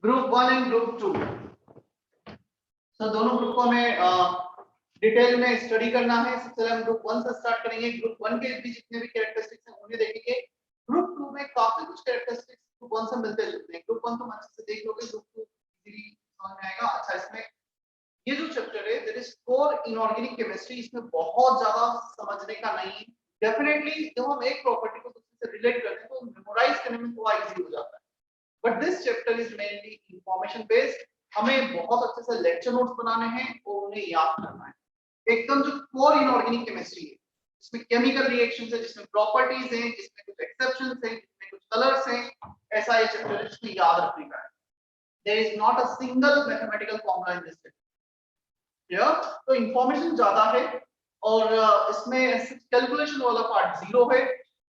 Group 1 and group 2। तो दोनों group को हमें डिटेल में स्टडी करना है। सबसे पहले हम ग्रुप 1 से स्टार्ट करेंगे। ग्रुप 1 के भी जितने भी कैरेक्टरिस्टिक्स हैं उन्हें देखेंगे। ग्रुप 2 में काफी कुछ कैरेक्टरिस्टिक्स ग्रुप 1 से मिलते जुलते हैं। ग्रुप 1 तो अच्छे से देख लोगे, ग्रुप 2 इजीली समझ में आएगा। अच्छा, इसमें ये जो चैप्टर है that is core inorganic chemistry, इसमें बहुत ज्यादा समझने का नहीं है। डेफिनेटली जब हम एक प्रॉपर्टी को दूसरे से रिलेट करते हैं तो मेमोराइज करने में थोड़ा इजी हो जाता है, but this chapter is mainly information based. हमें बहुत अच्छे से लेक्चर नोट्स बनाने हैं और उन्हें याद करना है। एकदम जो कोर इनऑर्गेनिक केमिस्ट्री है, जिसमें केमिकल रिएक्शंस है, जिसमें प्रॉपर्टीज हैं, जिसमें कुछ एक्सेप्शंस हैं, जिसमें कुछ कलर्स हैं, ऐसा ये चैप्टर है जिसको याद रखने का है। There is not a single mathematical formula in this chapter. तो इंफॉर्मेशन ज्यादा है और इसमें कैलकुलेशन वाला पार्ट जीरो है।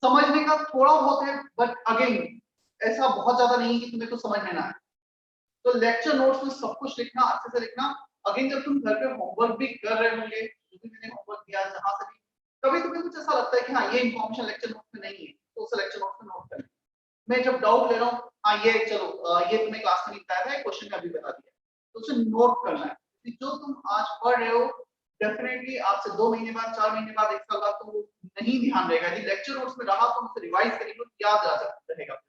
समझने का थोड़ा बहुत है, बट अगेन ऐसा बहुत ज्यादा नहीं है कि तुम्हें कुछ समझ में ना आए। तो लेक्चर नोट्स में सब कुछ लिखना, अच्छे से लिखना। अगेन जब तुम घर पे होमवर्क भी कर रहे होंगे, जो भी मैंने होमवर्क दिया जहां से भी, कभी तुम्हें कुछ ऐसा लगता है कि हाँ ये इंफॉर्मेशन लेक्चर नोट्स में नहीं है, तो उसे लेक्चर नोट्स में नोट करना। मैं जब डाउट ले रहा हूँ, हाँ ये चलो ये तुम्हें क्लास में नहीं बताया था, क्वेश्चन में अभी बता दिया, तो उसे नोट करना है। जो तुम आज पढ़ रहे हो डेफिनेटली आपसे 2 महीने बाद, 4 महीने बाद, 1 साल बाद तो वो नहीं ध्यान रहेगा। यदि लेक्चर नोट्स में रहा तो उसे रिवाइज करेंगे तो याद रहेगा।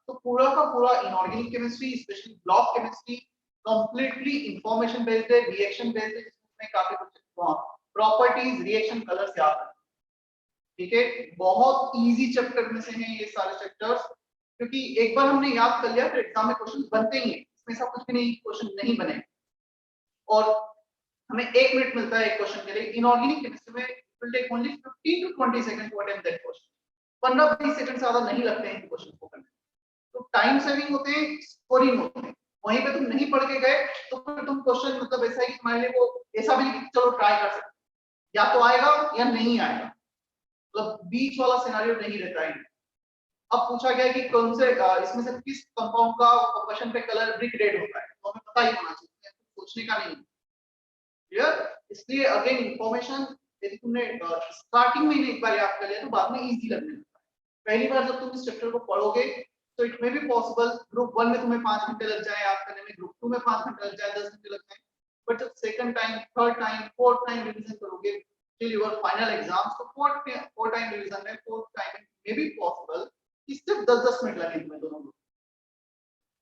तो पूरा का पूरा inorganic chemistry, specially block chemistry, completely information based है, रिएक्शन बेस्ड है, जिसमें काफी कुछ प्रॉपर्टीज, रिएक्शन, कलर्स याद है। ठीक है, बहुत इजी चैप्टर में से हैं ये सारे चैप्टर्स, क्योंकि एक बार हमने याद कर लिया फिर एग्जाम में क्वेश्चन बनते ही हैं। इसमें सब कुछ भी नहीं क्वेश्चन नहीं बने, और हमें 1 मिनट मिलता है एक क्वेश्चन के लिए। इनऑर्गेनिक केमिस्ट्री में it will take only 15 to 20 second to attempt that question. 15-20 second से ज्यादा नहीं लगते हैं क्वेश्चन को करने। तो टाइम सेविंग होते हैं, स्कोरिंग होते हैं। वहीं पे तुम नहीं पढ़ के गए तो फिर तुम क्वेश्चन मतलब ऐसा है कि तुम्हारे लिए वो ऐसा भी नहीं कि चलो ट्राई कर सकते, या तो आएगा या नहीं आएगा, मतलब बीच वाला सिनेरियो नहीं रहता है। अब पूछा गया कि कौन से इसमें से किस कंपाउंड का कंबशन पे कलर ब्रिक रेड होता है, तो हमें पता ही होना चाहिए, सोचने का नहीं। क्लियर? इसलिए अगेन इंफॉर्मेशन यदि तुमने स्टार्टिंग में ही एक बार याद कर लिया तो बाद में इजी लगने लगता है। पहली बार जब तुम इस चैप्टर को पढ़ोगे तो it may be possible group 1 में तुम्हें 5 घंटे लग जाए याद करने में, ग्रुप 2 में 5 घंटे लग जाए, 10 घंटे लग जाए, बट जब second time, third time, fourth time revision करोगे टिल योर फाइनल एग्जाम्स, तो फोर्थ टाइम रिवीजन में, fourth time may be possible कि सिर्फ 10-10 मिनट लगे तुम्हें दोनों ग्रुप।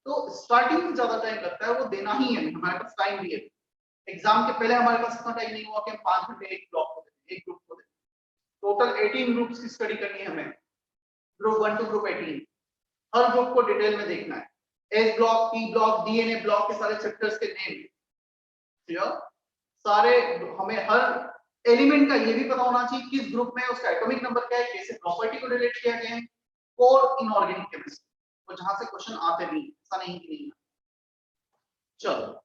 तो स्टार्टिंग में ज्यादा टाइम लगता है, वो देना ही है, हमारे पास टाइम भी है। एग्जाम के पहले हमारे पास इतना टाइम नहीं हुआ कि हम 5 घंटे एक ब्लॉक को दें, एक ग्रुप को दें। टोटल 18 ग्रुप्स की स्टडी करनी है हमें, ग्रुप 1 टू ग्रुप 18। हर ग्रुप को डिटेल में देखना है। S block, P block, DNA block के सारे चैप्टर्स के नेम, सारे हमें हर एलिमेंट का ये भी पता होना चाहिए किस ग्रुप में उसका एटॉमिक नंबर क्या है, कैसे प्रॉपर्टी को रिलेट किया गया है। कोर इनऑर्गेनिक केमिस्ट्री, तो जहां से क्वेश्चन आते नहीं, ऐसा नहीं कि नहीं। चलो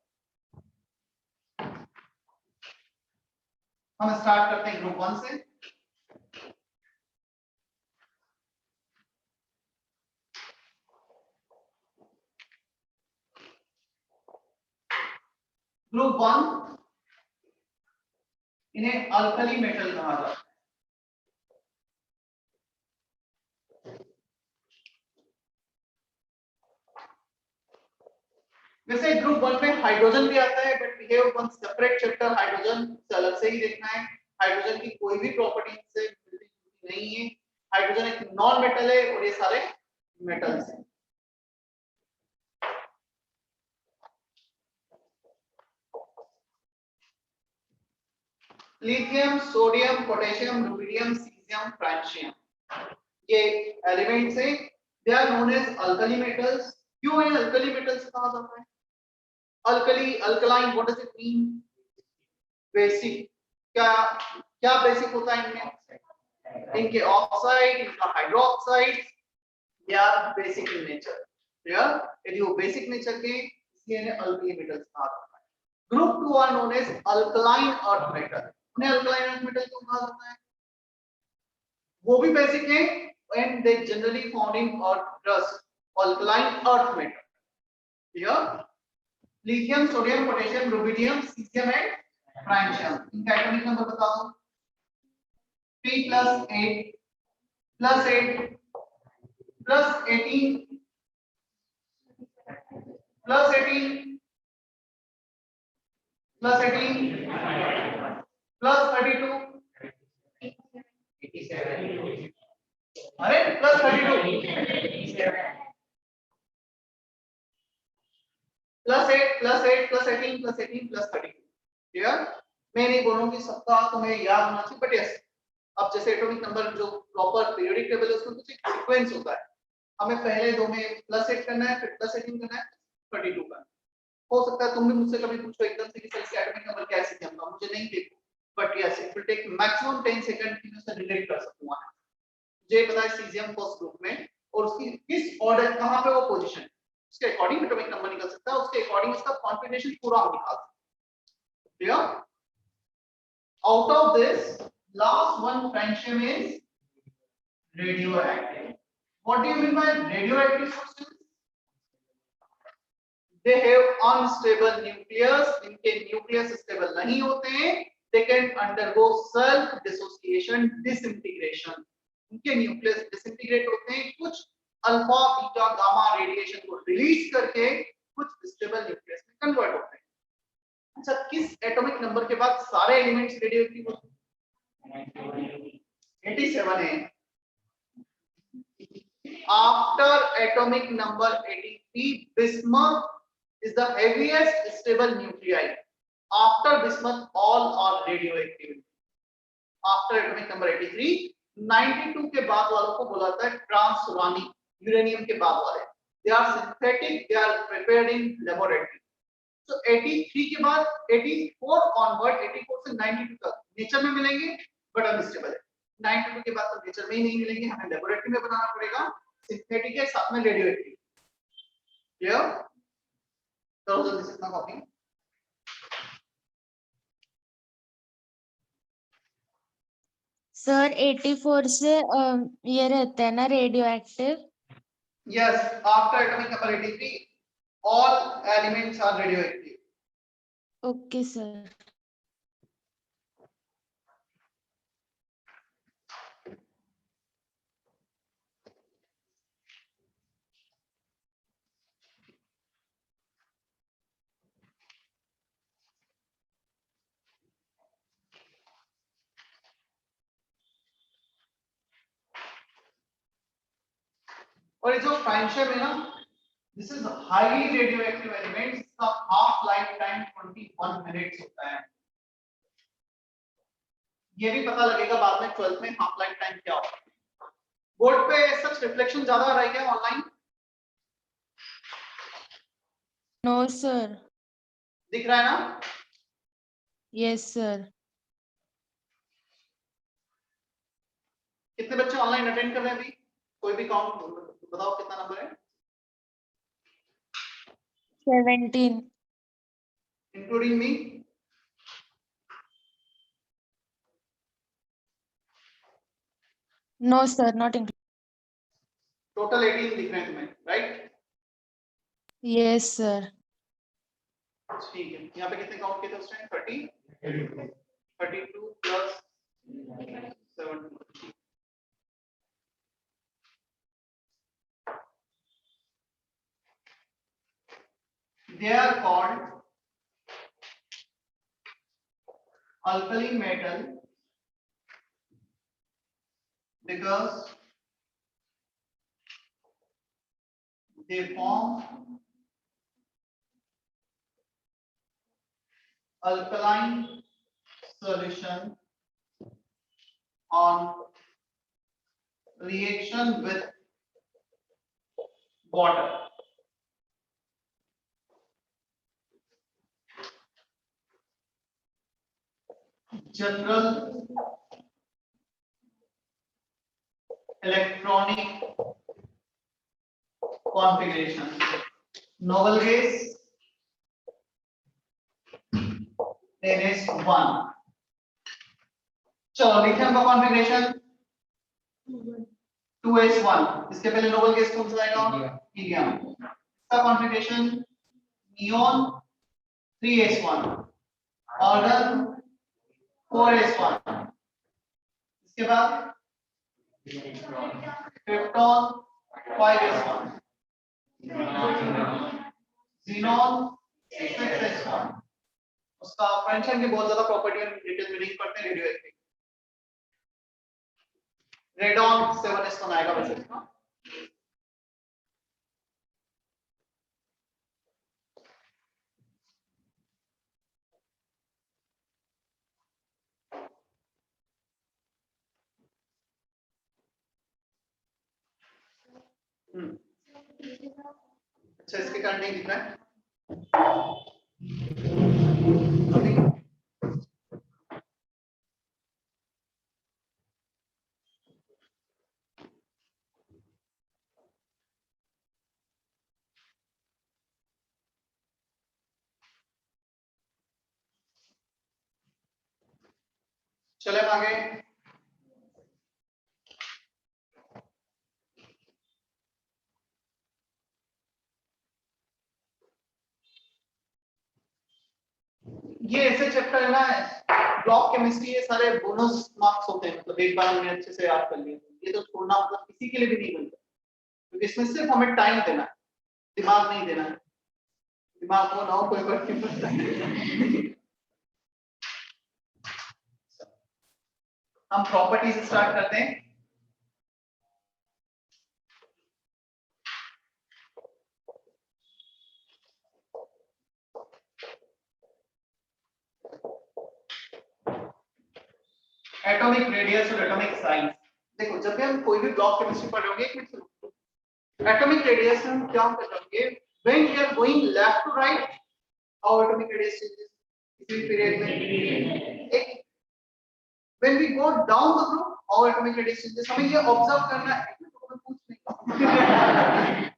हम स्टार्ट करते हैं ग्रुप 1 से। ग्रुप 1 इन्हें अल्कली मेटल कहा जाता है। वैसे ग्रुप 1 में हाइड्रोजन भी आता है, but we have one separate chapter hydrogen, अलग से ही देखना है। हाइड्रोजन की कोई भी प्रॉपर्टी से मिलती जुलती नहीं है। हाइड्रोजन एक नॉन मेटल है और ये सारे मेटल्स हैं। Lithium, sodium, potassium, rubidium, caesium, francium, ये एलिमेंट्स हैं। They are known as alkali metals. क्यों है अल्कली मेटल्स कहा जाता है? Alkali, alkaline, what does it mean? Basic. क्या क्या बेसिक होता है इनमें? इनके ऑक्साइड, इनका hydroxide, they are basic in nature. Clear? यदि वो बेसिक नेचर के, इसलिए इन्हें अल्कली मेटल्स कहा जाता है। Group 2 are known as alkaline earth metal. उन्हें अल्कलाइन अर्थ मेटल क्यों कहा जाता है? वो भी बेसिक है and they generally found in earth crust, alkaline earth metal. Here lithium, sodium, potassium, rubidium, cesium and francium. इनका एटॉमिक नंबर बता दो। 3 + 8 + 8 + 18 प्लस 18 प्लस 18 प्लस 32 अरे plus 32 plus 8 plus 8 plus 18 plus 18 plus 32 clear. मैं नहीं बोलूंगी सबका तुम्हें याद होना चाहिए, बट यस अब जैसे एटॉमिक नंबर जो प्रॉपर पीरियोडिक टेबल है उसमें कुछ एक सीक्वेंस होता है, हमें पहले दो में प्लस 8 करना है, फिर प्लस 18 करना है, 32 करना है। हो सकता है तुम भी मुझसे कभी पूछो एकदम से कि सर इसका एटॉमिक नंबर कैसे जानूंगा, मुझे नहीं देखो, but yes it will take maximum 10 second कि मैं उससे रिलेट कर सकूंगा। मुझे पता है सीजियम फर्स्ट ग्रुप में और उसकी किस ऑर्डर कहां पे वो पोजीशन उसके अकॉर्डिंग एटॉमिक नंबर निकल सकता है, उसके अकॉर्डिंग उसका कॉन्फिगरेशन पूरा हम निकाल सकते हैं। Clear. Out of this last one friendship is radioactive. What do you mean by radioactive substance? They have unstable nucleus. इनके nucleus stable नहीं होते हैं. They can undergo self dissociation, disintegration. इनके nucleus disintegrate होते हैं, कुछ अल्फा बीटा गामा रेडिएशन को release करके कुछ स्टेबल न्यूक्लियस में कन्वर्ट होते हैं। अच्छा, किस एटॉमिक नंबर के बाद सारे एलिमेंट्स रेडियोएक्टिव होते हैं? 87 है। After atomic number 83, bismuth is the heaviest stable nuclei. After bismuth, all are radioactive. After atomic number 83, 92 के बाद वालों को बोला जाता है ट्रांसुरानिक, यूरेनियम के बाद वाले। They are synthetic, they are prepared in laboratory. So 83 के बाद 84 onward, 84 से 92 तक नेचर में मिलेंगे बट अनस्टेबल है। 92 के बाद तो नेचर में ही नहीं मिलेंगे, हमें लेबोरेटरी में बनाना पड़ेगा। सिंथेटिक है, साथ में रेडियोएक्टिव। क्लियर? करो जल्दी से अपना कॉपी। सर 84 से ये रहता है ना radio active. Yes, after atomic number 83 all elements are radioactive. Okay sir. और ये जो फ्रांशियम है ना, this is highly radioactive elements, इसका हाफ लाइफ टाइम 21 मिनट्स होता है। ये भी पता लगेगा बाद में 12th में हाफ लाइफ टाइम क्या होता है। बोर्ड पे सच रिफ्लेक्शन ज्यादा आ रहा है क्या ऑनलाइन? No sir. दिख रहा है ना? Yes sir. कितने बच्चे ऑनलाइन अटेंड कर रहे हैं अभी? कोई भी काउंट बताओ कितना नंबर है? 17 including me? No sir, not include. Total 18 दिख रहे हैं तुम्हें, राइट? Yes sir. ठीक है, यहाँ पे कितने काउंट किए थे उस time? 30 32 plus 7। They are called alkali metal because they form alkaline solution on reaction with water. General electronic configuration. Noble gas NS1. चलो लिथियम का कॉन्फ़िगरेशन 2s1। इसके पहले नोबल गैस कौन सा आएगा? हीलियम। इसका configuration neon 3s1, argon 4s1। इसके बाद क्रिप्टॉन 5s1। xenon 6s1 उसका फंक्शन की बहुत ज्यादा प्रॉपर्टी हम डिटेल में नहीं पढ़ते हैं रेडियो एक्टिव रेडॉन 7s1 आएगा वैसे इसका अच्छा इसके कारण नहीं दिख रहा है चले आगे ये ऐसे चैप्टर है ना ब्लॉक केमिस्ट्री ये सारे बोनस मार्क्स होते हैं मतलब एक बार हमने अच्छे से याद कर लिया ये तो छोड़ना मतलब किसी के लिए भी नहीं बनता क्योंकि इसमें सिर्फ हमें टाइम देना है दिमाग नहीं देना है दिमाग को ना हो कोई फर्क नहीं पड़ता हम प्रॉपर्टी से स्टार्ट करते हैं एटॉमिक रेडियस और एटॉमिक साइज देखो जब भी हम कोई भी ब्लॉक केमिस्ट्री पढ़ रहे होंगे एटॉमिक रेडियस हम क्या कर रहे हैं when we are going left to right how atomic radius changes किसी पीरियड में एक when we go down the group how atomic radius changes हमें ये ऑब्जर्व करना है तो हमें पूछ नहीं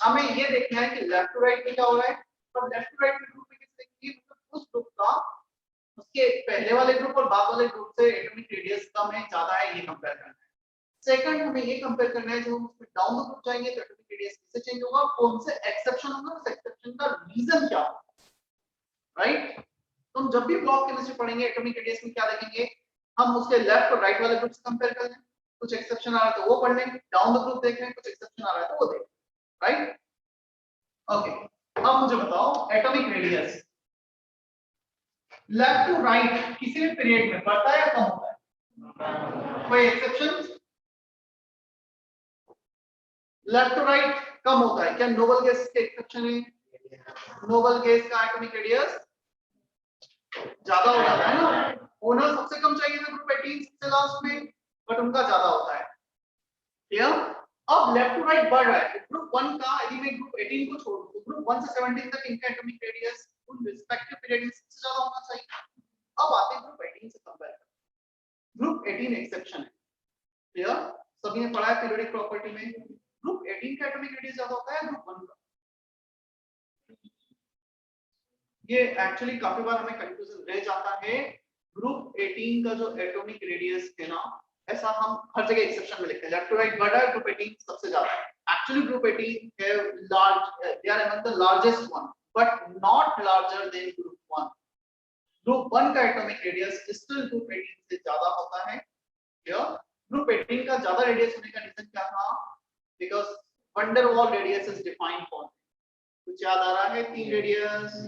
हमें ये देखना है कि लेफ्ट टू राइट में क्या हो रहा है तो लेफ्ट टू राइट ग्रुप में किस देखिए मतलब उस ग्रुप का उसके पहले वाले ग्रुप और बाद वाले ग्रुप से एटॉमिक रेडियस कम है ज्यादा है ये कंपेयर करना है सेकंड हमें ये कंपेयर करना है जो हम उसमें डाउन द ग्रुप जाएंगे तो एटॉमिक रेडियस कैसे चेंज होगा कौन से एक्सेप्शन होगा उस एक्सेप्शन का रीजन क्या होगा राइट तो हम जब भी ब्लॉक केमिस्ट्री पढ़ेंगे एटॉमिक रेडियस में क्या देखेंगे हम उसके लेफ्ट और राइट वाले ग्रुप से कंपेयर कर लें कुछ एक्सेप्शन आ रहा है तो वो पढ़ लें डाउन द ग्रुप देख लें कुछ एक्सेप्शन आ रहा है तो वो देख राइट ओके अब मुझे बताओ atomic radius left to right किसी भी पीरियड में बढ़ता है या कम होता है कोई एक्सेप्शन लेफ्ट टू राइट कम होता है क्या नोबल गैस के एक्सेप्शन है नोबल गैस का एटॉमिक रेडियस ज्यादा हो जाता है ना ओनर सबसे कम चाहिए था ग्रुप 18 सबसे लास्ट में बट उनका ज्यादा होता है क्लियर अब लेफ्ट टू राइट बढ़ रहा है ग्रुप 1 का यदि मैं ग्रुप 18 को छोड़ दूं ग्रुप 1 से 17 तक इनका एटॉमिक रेडियस उन रिस्पेक्टिव पीरियड में सबसे ज्यादा होना चाहिए अब आते हैं ग्रुप 18 से कंपेयर करते ग्रुप 18 एक्सेप्शन है क्लियर सभी ने पढ़ा है पीरियोडिक प्रॉपर्टी में ग्रुप 18 का एटॉमिक रेडियस ज्यादा होता है ग्रुप 1 का ये एक्चुअली काफी बार हमें कंफ्यूजन रह जाता है ग्रुप 18 का जो एटॉमिक रेडियस है ना ऐसा हम हर जगह एक्सेप्शन में लिखते हैं लेफ्ट टू राइट बढ़ा है ग्रुप 18 सबसे ज्यादा एक्चुअली ग्रुप 18 है large they are among the largest one but not larger than group 1 group 1 का एटॉमिक रेडियस स्टिल ग्रुप 18 से ज्यादा होता है क्लियर ग्रुप 18 का ज्यादा रेडियस होने का रीजन क्या था because wonder wall radius is defined for कुछ याद आ रहा है तीन रेडियस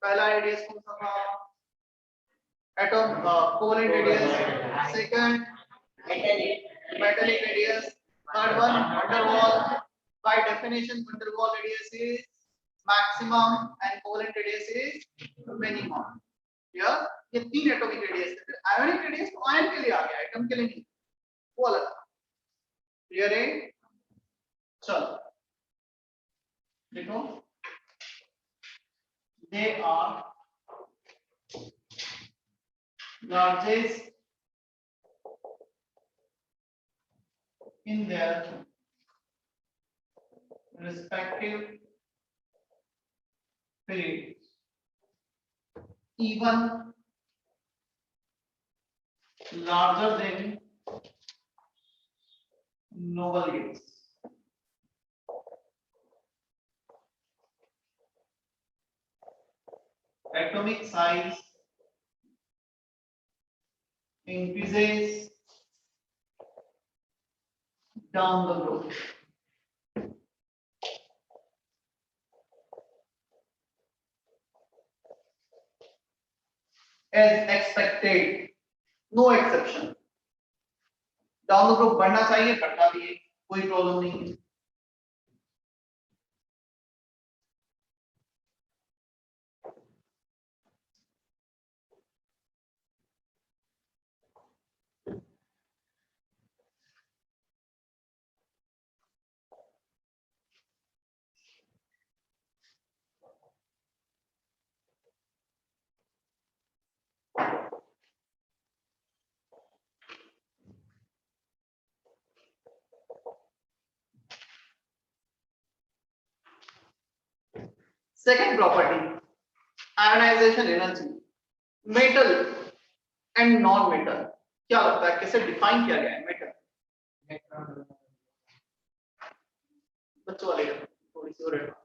पहला रेडियस कौन सा था atom covalent radius second metallic radius third one wonder wall by definition wonder wall radius is maximum and covalent radius is minimum clear ये तीन एटॉमिक रेडियस है फिर आयोनिक रेडियस तो आयन के लिए आ गया एटम के लिए नहीं वो अलग था क्लियर है चलो देखो they are largest in their respective periods even larger than noble gases atomic size increases down the road as expected, no exception. Down the group बढ़ना चाहिए, बढ़ता भी है, कोई प्रॉब्लम नहीं है. Second property, ionization energy, metal and non-metal. क्या लगता है कैसे डिफाइन किया गया है मेटल? बच्चों वाले थोड़ी सी और advance.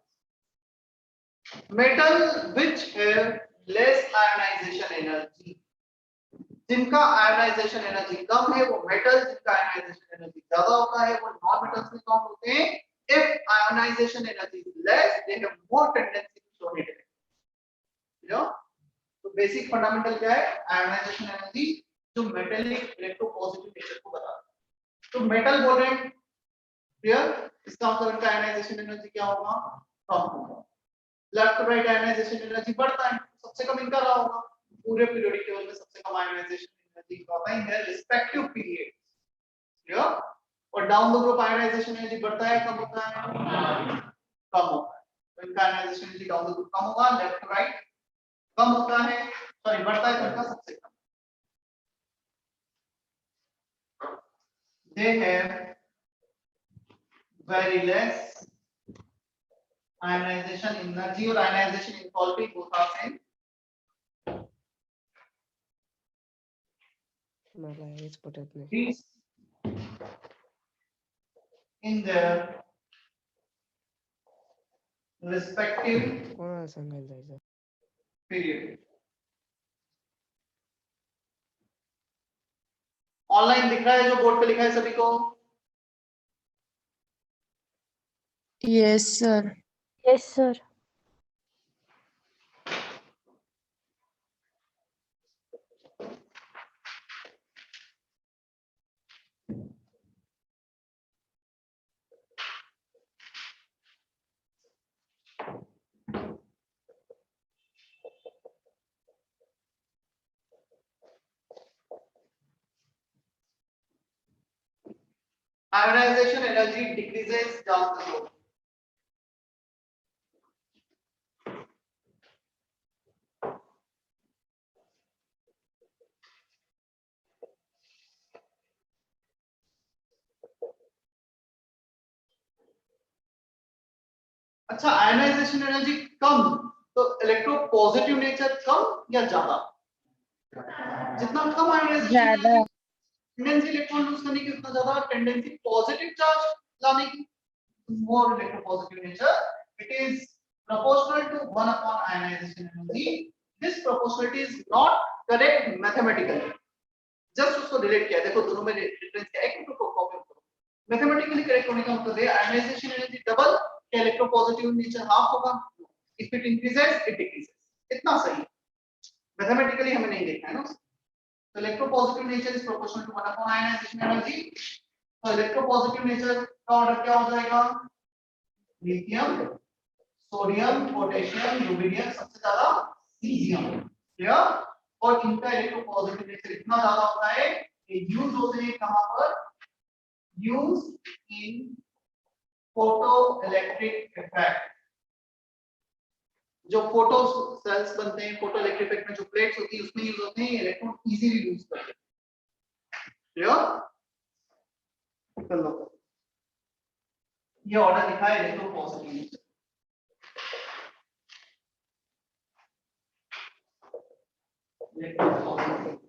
Metal which have less ionization energy, जिनका आयोनाइजेशन एनर्जी कम है वो मेटल, जिनका आयोनाइजेशन एनर्जी ज्यादा होता है वो नॉन मेटल्स में काउंट होते हैं. If ionization energy is less, they have more tendency to show it. You know, तो बेसिक फंडामेंटल क्या है? आयोनाइजेशन एनर्जी जो मेटेलिक इलेक्ट्रोपॉजिटिव नेचर को बताता है. तो मेटल बोल रहे हैं, क्लियर? इसका मतलब इनका आयोनाइजेशन एनर्जी क्या होगा? कम होगा. Left to right ionization energy बढ़ता है, सबसे कम इनका रहा होगा. पूरे पीरियोडिक टेबल में सबसे कम आयोनाइजेशन एनर्जी का होता है in their respective period. Clear? और down the group ionization energy बढ़ता है, कम होता है? कम होता है. तो इनका ionization energy down the group कम होगा, लेफ्ट टू राइट कम होता है, सॉरी बढ़ता है, तो इनका सबसे कम. They have very less ionization energy or ionization enthalpy, both are same. मला हेच पटत नाही. These in their respective कोणाला सांगायला जायचं? period. ऑनलाइन दिख रहा है जो बोर्ड पे लिखा है सभी को? Yes, sir. Yes, sir. Ionization energy decreases down the road. अच्छा, आयनाइजेशन एनर्जी कम तो इलेक्ट्रो पॉजिटिव नेचर कम या ज्यादा? जितना कम आयनाइजेशन ज्यादा. टेंडेंसी इलेक्ट्रॉन लूज करने की उतना ज्यादा टेंडेंसी पॉजिटिव चार्ज लाने की. more electropositive nature, it is proportional to 1 upon ionization energy. This proportionality is not correct mathematically. Just उसको relate किया. देखो दोनों में डिफरेंस क्या है, एक को कॉपी करो. मैथमेटिकली करेक्ट होने का मतलब है आयनाइजेशन एनर्जी डबल, क्या इलेक्ट्रोपॉजिटिव नेचर हाफ होगा? If it increases it decreases. इतना सही. मैथमेटिकली हमें नहीं देखना है ना. तो electropositive nature is proportional to 1 upon ionization energy. तो इलेक्ट्रोपॉजिटिव नेचर का ऑर्डर क्या हो जाएगा? लिथियम, सोडियम, पोटेशियम, रुबिडियम, सबसे ज्यादा सीजियम. क्लियर? और इनका इलेक्ट्रोपॉजिटिव नेचर इतना ज्यादा होता है कि यूज होते हैं कहां पर? Use in photo electric effect. जो फोटो सेल्स बनते हैं, फोटो इलेक्ट्रिक इफेक्ट में जो प्लेट्स होती है उसमें यूज होते हैं, इलेक्ट्रॉन इजीली लूज करते हैं. क्लियर? चलो ये ऑर्डर लिखा है इलेक्ट्रोपॉजिटिव नेचर. इलेक्ट्रोपॉजिटिव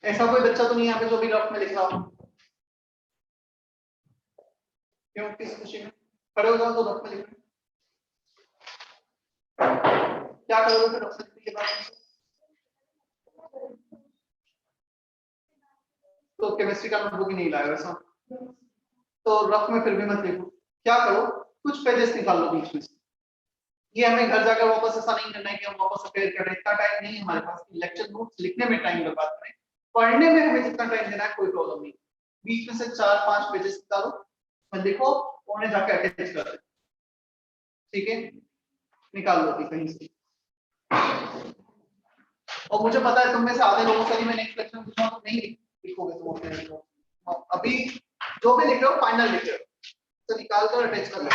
ऐसा कोई बच्चा तो नहीं यहाँ पे जो भी रफ में लिख रहा हो? क्यों, किस खुशी में? खड़े हो जाओ तो रफ में लिख रहे क्या करोगे फिर रफ से लिखने के बाद? तो केमिस्ट्री का नोटबुक ही नहीं लाया वैसा, तो रफ में फिर भी मत लिखो। क्या करो, कुछ पेजेस निकाल लो बीच में से। ये हमें घर जाकर वापस ऐसा नहीं करना है कि हम वापस अपेयर करें, इतना टाइम नहीं है हमारे पास कि लेक्चर नोट्स लिखने में टाइम बर्बाद करें। पढ़ने में हमें जितना टाइम देना है कोई प्रॉब्लम नहीं। बीच में से 4-5 पेजेस निकालो और लिखो, उन्हें जाकर अटैच कर दो। ठीक है, निकाल लो कहीं से। और मुझे पता है तुम में से आधे लोगों से मैं नेक्स्ट लेक्चर में पूछूंगा तो नहीं लिखोगे तुम अपने नोट। अभी जो भी लिख रहे हो फाइनल लिख रहे हो, तो निकाल कर अटैच कर लो।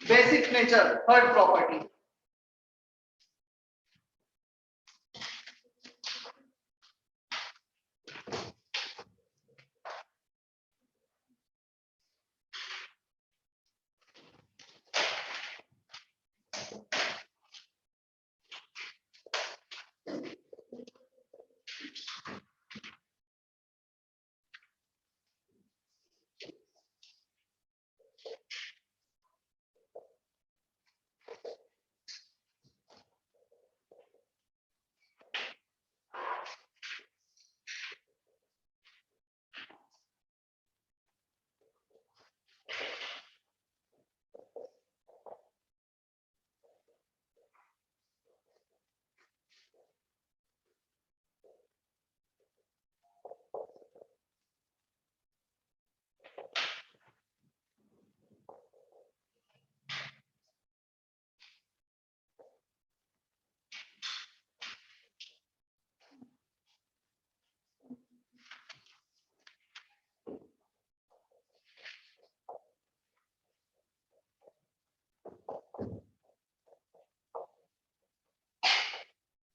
Basic nature, third property.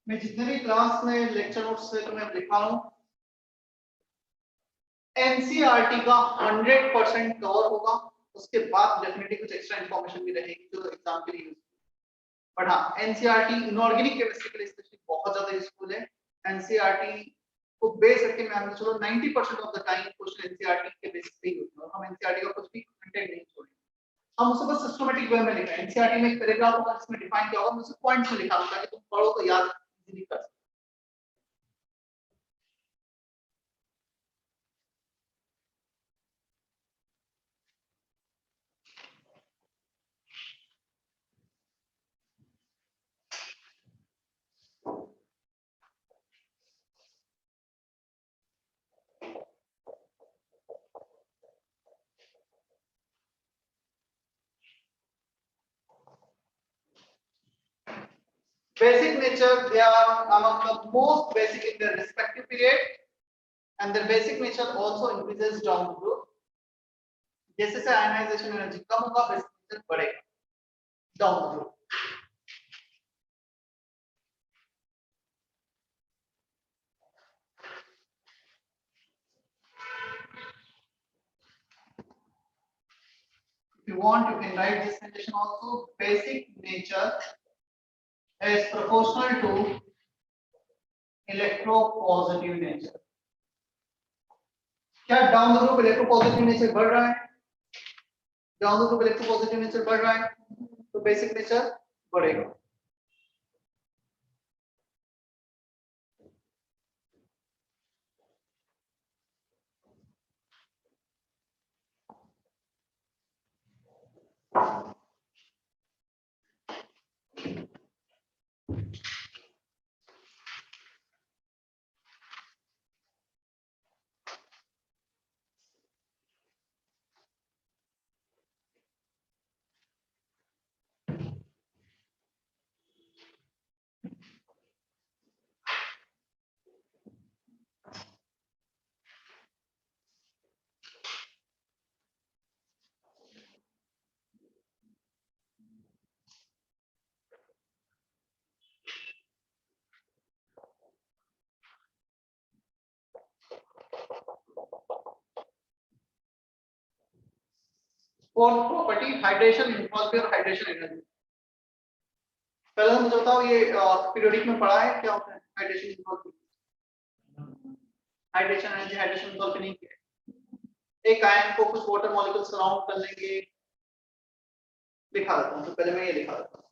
मैं जितने भी क्लास में लेक्चर नोट्स से तुम्हें लिखा हूं, एनसीईआरटी का 100% कवर होगा। उसके बाद डेफिनेटली कुछ एक्स्ट्रा इंफॉर्मेशन भी रहेगी जो एग्जाम के लिए यूज। बट हाँ, एनसीईआरटी इनऑर्गेनिक केमिस्ट्री के लिए स्पेशली बहुत ज्यादा यूजफुल है। एनसीईआरटी को बेस करके मैं चलो 90% of the time question NCERT के बेसिस पे ही होते हैं। हम एनसीईआरटी का कुछ भी कंटेंट नहीं छोड़ेंगे, हम उसे बस सिस्टमैटिक वे में लिखें। एनसीईआरटी में एक पैराग्राफ होगा जिसमें डिफाइन किया होगा, मैं उसे पॉइंट्स में लिखा दूंगा ताकि तुम पढ़ो तो याद इजीली कर सको। Basic nature, they are among the most basic in their respective period, and their basic nature also increases down the road. जैसे से आयनाइजेशन एनर्जी कम होगा, बेसिक नेचर बढ़ेगा down the road. If you want, you can write this condition also. Basic nature is proportional to electropositive nature. क्या down the group electropositive nature बढ़ रहा है? Down the group electropositive nature बढ़ रहा है तो basic nature बढ़ेगा। Fourth property hydration enthalpy और हाइड्रेशन एनर्जी। पहले मुझे बताओ ये पीरियोडिक में पढ़ा है क्या होता है hydration enthalpy? Hydration energy hydration enthalpy नहीं किया। एक आयन को कुछ वाटर मॉलिक्यूल सराउंड कर लेंगे, लिखा देता हूं। तो पहले मैं ये लिखा देता हूं।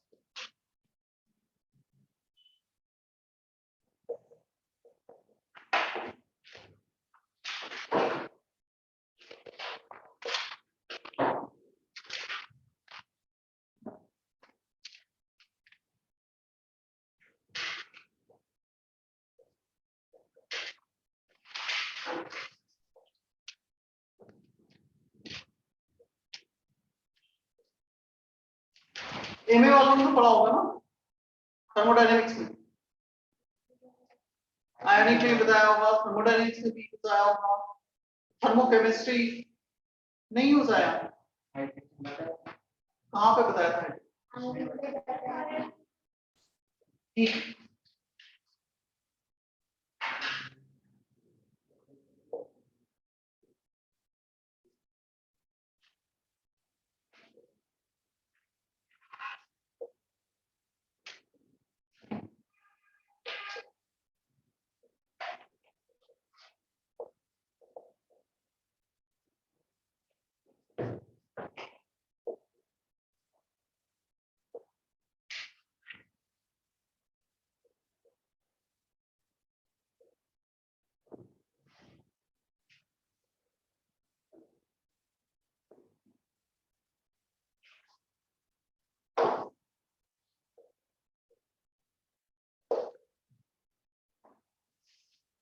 एमए वालों ने तो पढ़ा होगा ना थर्मोडायनेमिक्स में, आयनिक में बताया होगा, थर्मोडायनेमिक्स में भी बताया होगा, थर्मोकेमिस्ट्री नहीं यूज आया? कहाँ पे बताया था? ठीक।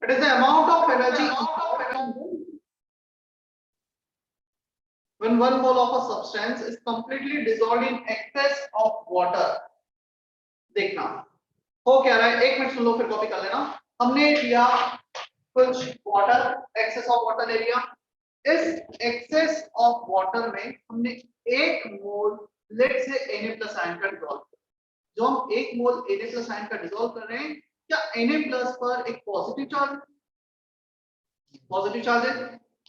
It is the amount of energy when 1 mole of a substance is completely dissolved in excess of water। देखना हो क्या रहा है, एक मिनट सुन लो फिर कॉपी कर लेना। हमने लिया कुछ वाटर, एक्सेस ऑफ वाटर ले लिया। इस एक्सेस ऑफ वाटर में हमने 1 मोल लेट से Na+ आयन का डिसॉल्व किया। जो हम 1 मोल Na+ आयन का डिसॉल्व कर रहे हैं, क्या Na+ पर एक पॉजिटिव चार्ज है?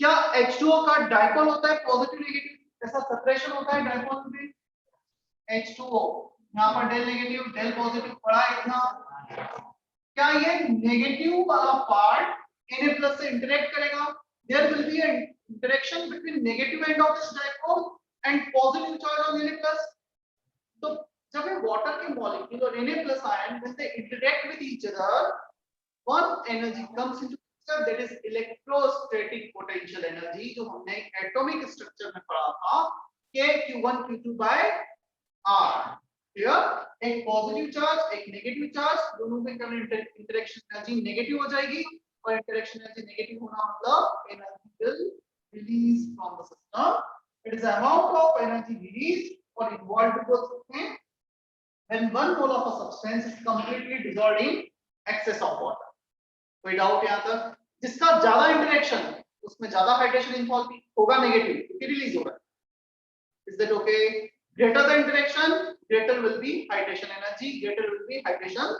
क्या H2O का डाइपोल होता है पॉजिटिव नेगेटिव? ऐसा सेपरेशन होता है डाइपोल में? H2O यहाँ पर डेल नेगेटिव डेल पॉजिटिव पड़ा इतना। क्या ये नेगेटिव वाला पार्ट Na+ से इंटरेक्ट करेगा? There will be an interaction between negative end of this dipole and positive charge on Na+। तो जब ये वाटर के मॉलिक्यूल और Na+ ion when they interact with each other, one energy comes into picture, that is electrostatic potential energy, जो हमने atomic structure में पढ़ा था K Q1 Q2 by R। Clear? एक पॉजिटिव चार्ज एक नेगेटिव चार्ज, दोनों के कारण इंटरेक्शन एनर्जी नेगेटिव हो जाएगी, और इंटरेक्शन एनर्जी नेगेटिव होना मतलब energy will release from the system. It is amount of energy release और इन्वॉल्व भी बोल सकते हैं when 1 mole of a substance is completely dissolved in excess of water। कोई डाउट यहां तक? जिसका ज्यादा इंटरेक्शन उसमें ज्यादा हाइड्रेशन एंथैल्पी होगा नेगेटिव, क्योंकि रिलीज हो रहा है। Is that okay? Greater the interaction, greater will be hydration energy, greater will be hydration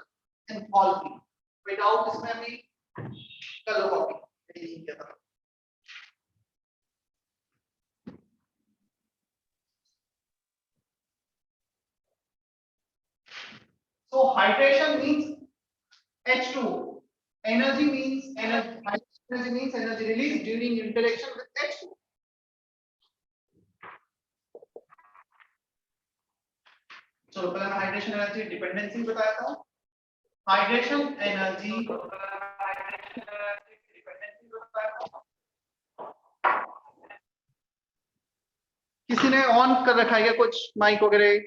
enthalpy। कोई डाउट इसमें? अभी कर लो copy. So hydration means H2O, energy means energy release during interaction with H2O। चलो पहले मैं हाइड्रेशन एनर्जी डिपेंडेंसी बताया था। Hydration energy dependency बताया था। किसी ने ऑन कर रखा है क्या कुछ माइक वगैरह?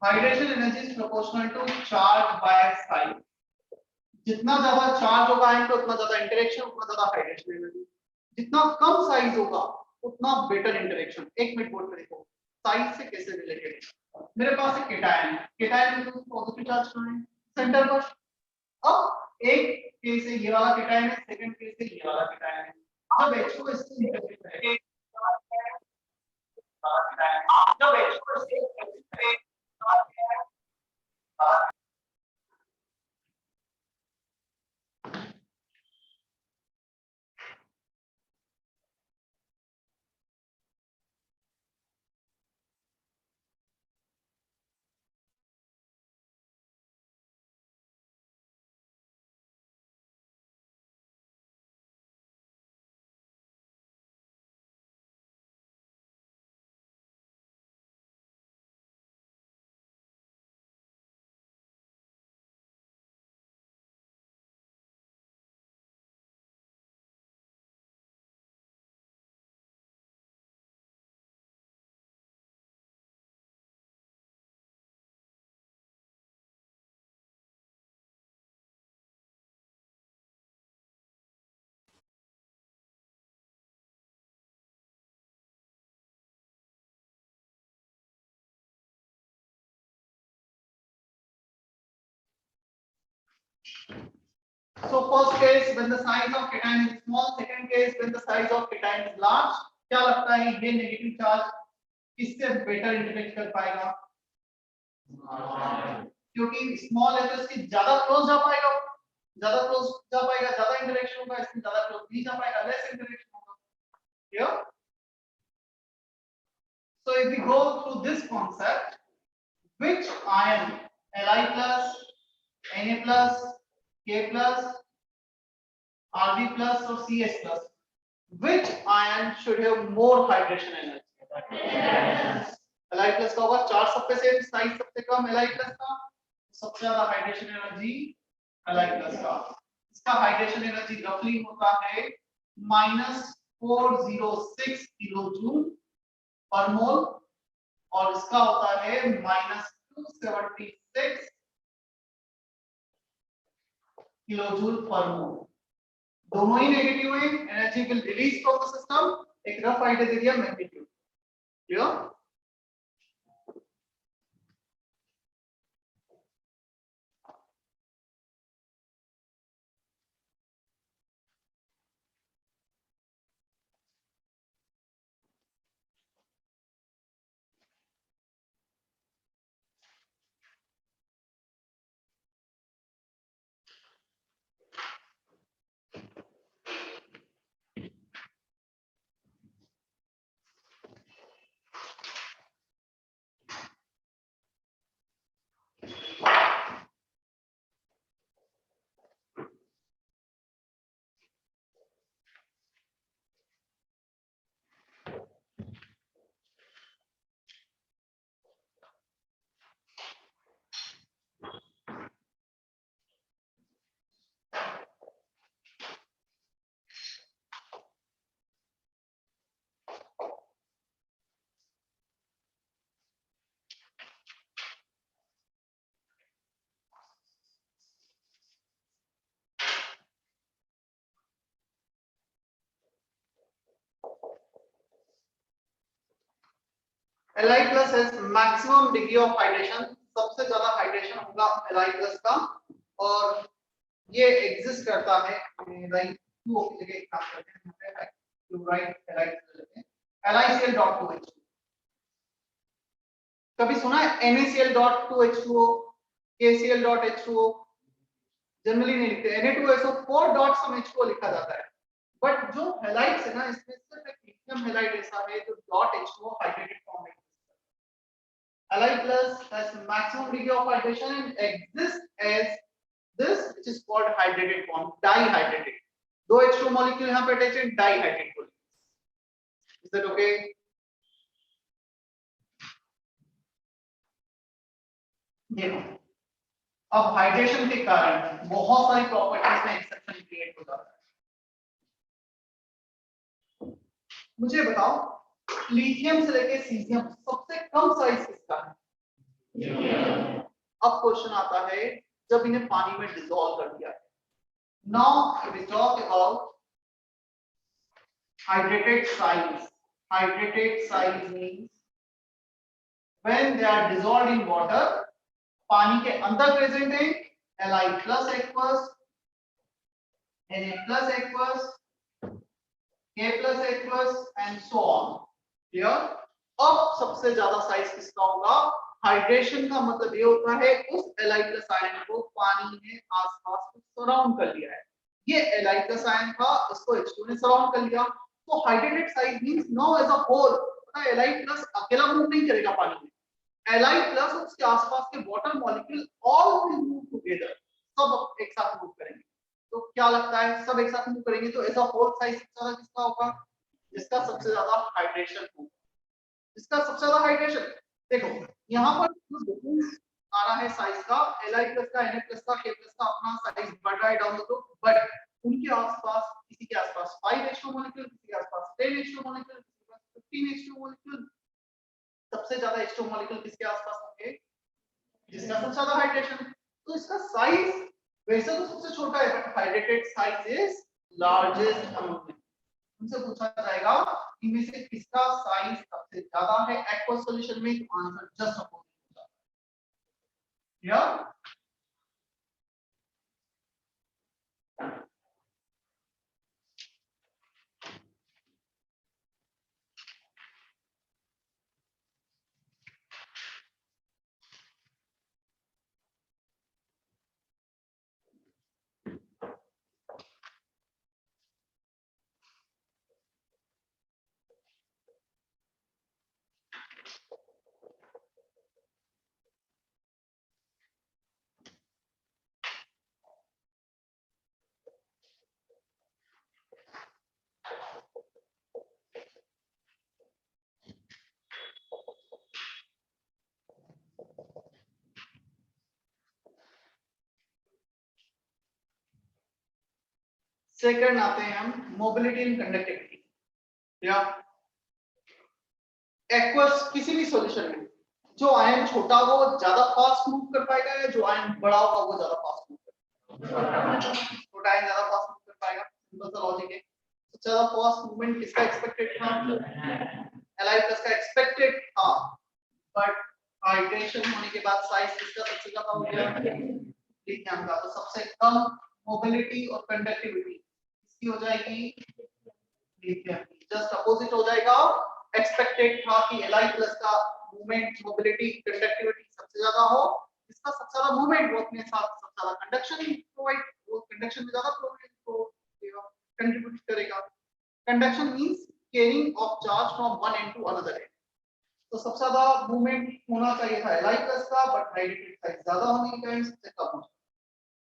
Hydration energy is proportional to charge by size. जितना ज्यादा चार्ज होगा आयन पे उतना ज्यादा इंटरेक्शन, उतना ज्यादा हाइड्रेशन एनर्जी। जितना कम साइज होगा उतना बेटर इंटरेक्शन। एक मिनट बोल कर देखो साइज से कैसे रिलेटेड। मेरे पास एक केटायन है, केटायन में पॉजिटिव चार्ज कहां है? सेंटर पर। अब एक केस से ये वाला केटायन है, सेकंड केस से ये वाला केटायन है। जब H2 इससे इंटरेक्ट करेगा, जब H2 इससे इंटरेक्ट करेगा, so first case when the size of cation is small, second case when the size of cation is large। क्या लगता है ये नेगेटिव चार्ज किससे बेटर इंटरेक्ट कर पाएगा? क्योंकि स्मॉल है तो इसकी ज्यादा क्लोज जा पाएगा, ज्यादा क्लोज जा पाएगा, ज्यादा इंटरेक्शन होगा, इसमें ज्यादा क्लोज नहीं जा पाएगा, लेस इंटरेक्शन होगा। Clear? So if we go through this concept, which ion, Li plus, Na plus, K plus, Rb plus or Cs plus, which ion should have more hydration energy? Li plus का होगा, charge सबसे same, size सबसे कम Li plus का, सबसे ज्यादा hydration energy Li plus का। इसका hydration energy रफली होता है -406 किलो जूल पर मोल और इसका होता है -276 किलो जूल पर मोल। दोनों ही नेगेटिव है, energy will release from the system. एक रफ आइडिया दे दिया magnitude. Clear? Li plus has maximum degree of hydration। सबसे ज्यादा हाइड्रेशन होगा Li plus का और ये एग्जिस्ट करता है Li2O की जगह एक काम करते हैं, यहाँ पे क्लोराइड Li लेते हैं, LiCl.2H2। कभी सुना है NaCl.2H2O, KCl.H2O? जनरली नहीं लिखते, Na2SO4 डॉट्स में H2O लिखा जाता है। बट जो हैलाइड्स है ना, इसमें सिर्फ एक लिथियम हैलाइड ऐसा है जो डॉट H2O हाइड्रेटेड फॉर्म में। Li plus has maximum degree of hydration and exists as this, which is called hydrated form, dihydrated। दो H2O molecule यहाँ पे अटैच है, dihydrated molecule। Is that okay? देखो अब हाइड्रेशन के कारण बहुत सारी प्रॉपर्टीज में एक्सेप्शन क्रिएट हो जाता है। मुझे बताओ लिथियम से लेके सीजियम सबसे कम साइज किसका है? अब क्वेश्चन आता है जब इन्हें पानी में डिसॉल्व कर दिया है। Now we talk about hydrated size. Hydrated size means when they are dissolved in water, पानी के अंदर प्रेजेंट है Li plus aqueous, Na plus aqueous, K plus aqueous and so on. Clear? अब सबसे ज्यादा साइज किसका होगा? हाइड्रेशन का मतलब ये होता है उस Li plus आयन को पानी ने आसपास सराउंड कर लिया है। ये Li plus आयन था, इसको H2 ने सराउंड कर लिया। तो hydrated size means now as a whole, पता है Li plus अकेला मूव नहीं करेगा पानी में, Li plus और उसके आसपास के water molecule all will move together, सब एक साथ मूव करेंगे। तो क्या लगता है सब एक साथ मूव करेंगे तो एज अ होल साइज सबसे ज्यादा किसका होगा? जिसका सबसे ज्यादा हाइड्रेशन होगा, जिसका सबसे ज्यादा हाइड्रेशन। देखो यहाँ पर डिफरेंस आ रहा है साइज का, Li plus का, Na plus का, K plus का अपना साइज बढ़ रहा है डाउन तो, बट उनके आसपास किसी के आसपास 5H2 मॉलिक्यूल, किसी के आसपास 10H2 मॉलिक्यूल, किसी के आसपास 15H2 मॉलिक्यूल। सबसे ज्यादा H2 मॉलिक्यूल किसके आसपास होंगे? जिसका सबसे ज्यादा हाइड्रेशन। तो इसका साइज वैसे तो सबसे छोटा है but hydrated size is largest among them. उनसे पूछा जाएगा इनमें से किसका साइज सबसे ज्यादा है एक्वस सॉल्यूशन में, तो आंसर जस्ट अपोजिट होगा। क्लियर? सेकंड आते हैं हम मोबिलिटी एंड कंडक्टिविटी। या एक्वस किसी भी सॉल्यूशन में जो आयन छोटा हो वो ज्यादा फास्ट मूव कर पाएगा या जो आयन बड़ा होगा वो ज्यादा फास्ट मूव कर पाएगा? छोटा आयन ज्यादा फास्ट मूव कर पाएगा, सिंपल सा लॉजिक है। सबसे ज्यादा फास्ट मूवमेंट किसका एक्सपेक्टेड था? Li plus का एक्सपेक्टेड था, बट हाइड्रेशन होने के बाद साइज किसका सबसे ज्यादा हो गया? लिथियम का। तो सबसे कम मोबिलिटी और कंडक्टिविटी किसकी हो जाएगी? लिथियम की। जस्ट अपोजिट हो जाएगा। एक्सपेक्टेड था कि Li plus का मूवमेंट, मोबिलिटी, कंडक्टिविटी सबसे ज्यादा हो, इसका सबसे ज्यादा मूवमेंट वो अपने साथ सबसे ज्यादा कंडक्शन प्रोवाइड, वो कंडक्शन में ज्यादा कंट्रीब्यूट करेगा। Conduction means carrying of charge from one end to another end. तो सबसे ज्यादा मूवमेंट होना चाहिए था Li plus का, बट हाइड्रेटेड साइज ज्यादा होने के कारण सबसे कम हो जाता।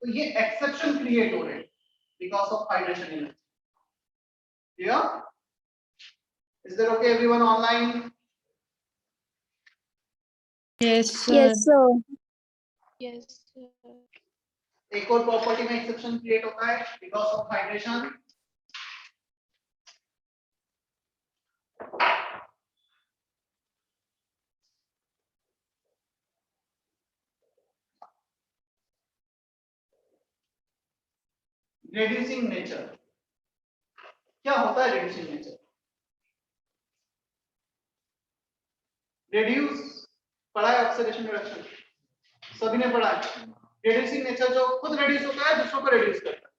तो ये एक्सेप्शन क्रिएट हो रहे हैं because of hydration energy. Clear? Is that okay everyone online? Yes, Yes, sir. Yes, sir. एक और प्रॉपर्टी में एक्सेप्शन क्रिएट होता है because of hydration. Reducing nature. क्या होता है रिड्यूसिंग नेचर? रिड्यूस पढ़ा है ऑक्सीडेशन रिडक्शन, सभी ने पढ़ा है। रिड्यूसिंग नेचर जो खुद रिड्यूस होता है दूसरों को रिड्यूस करता है,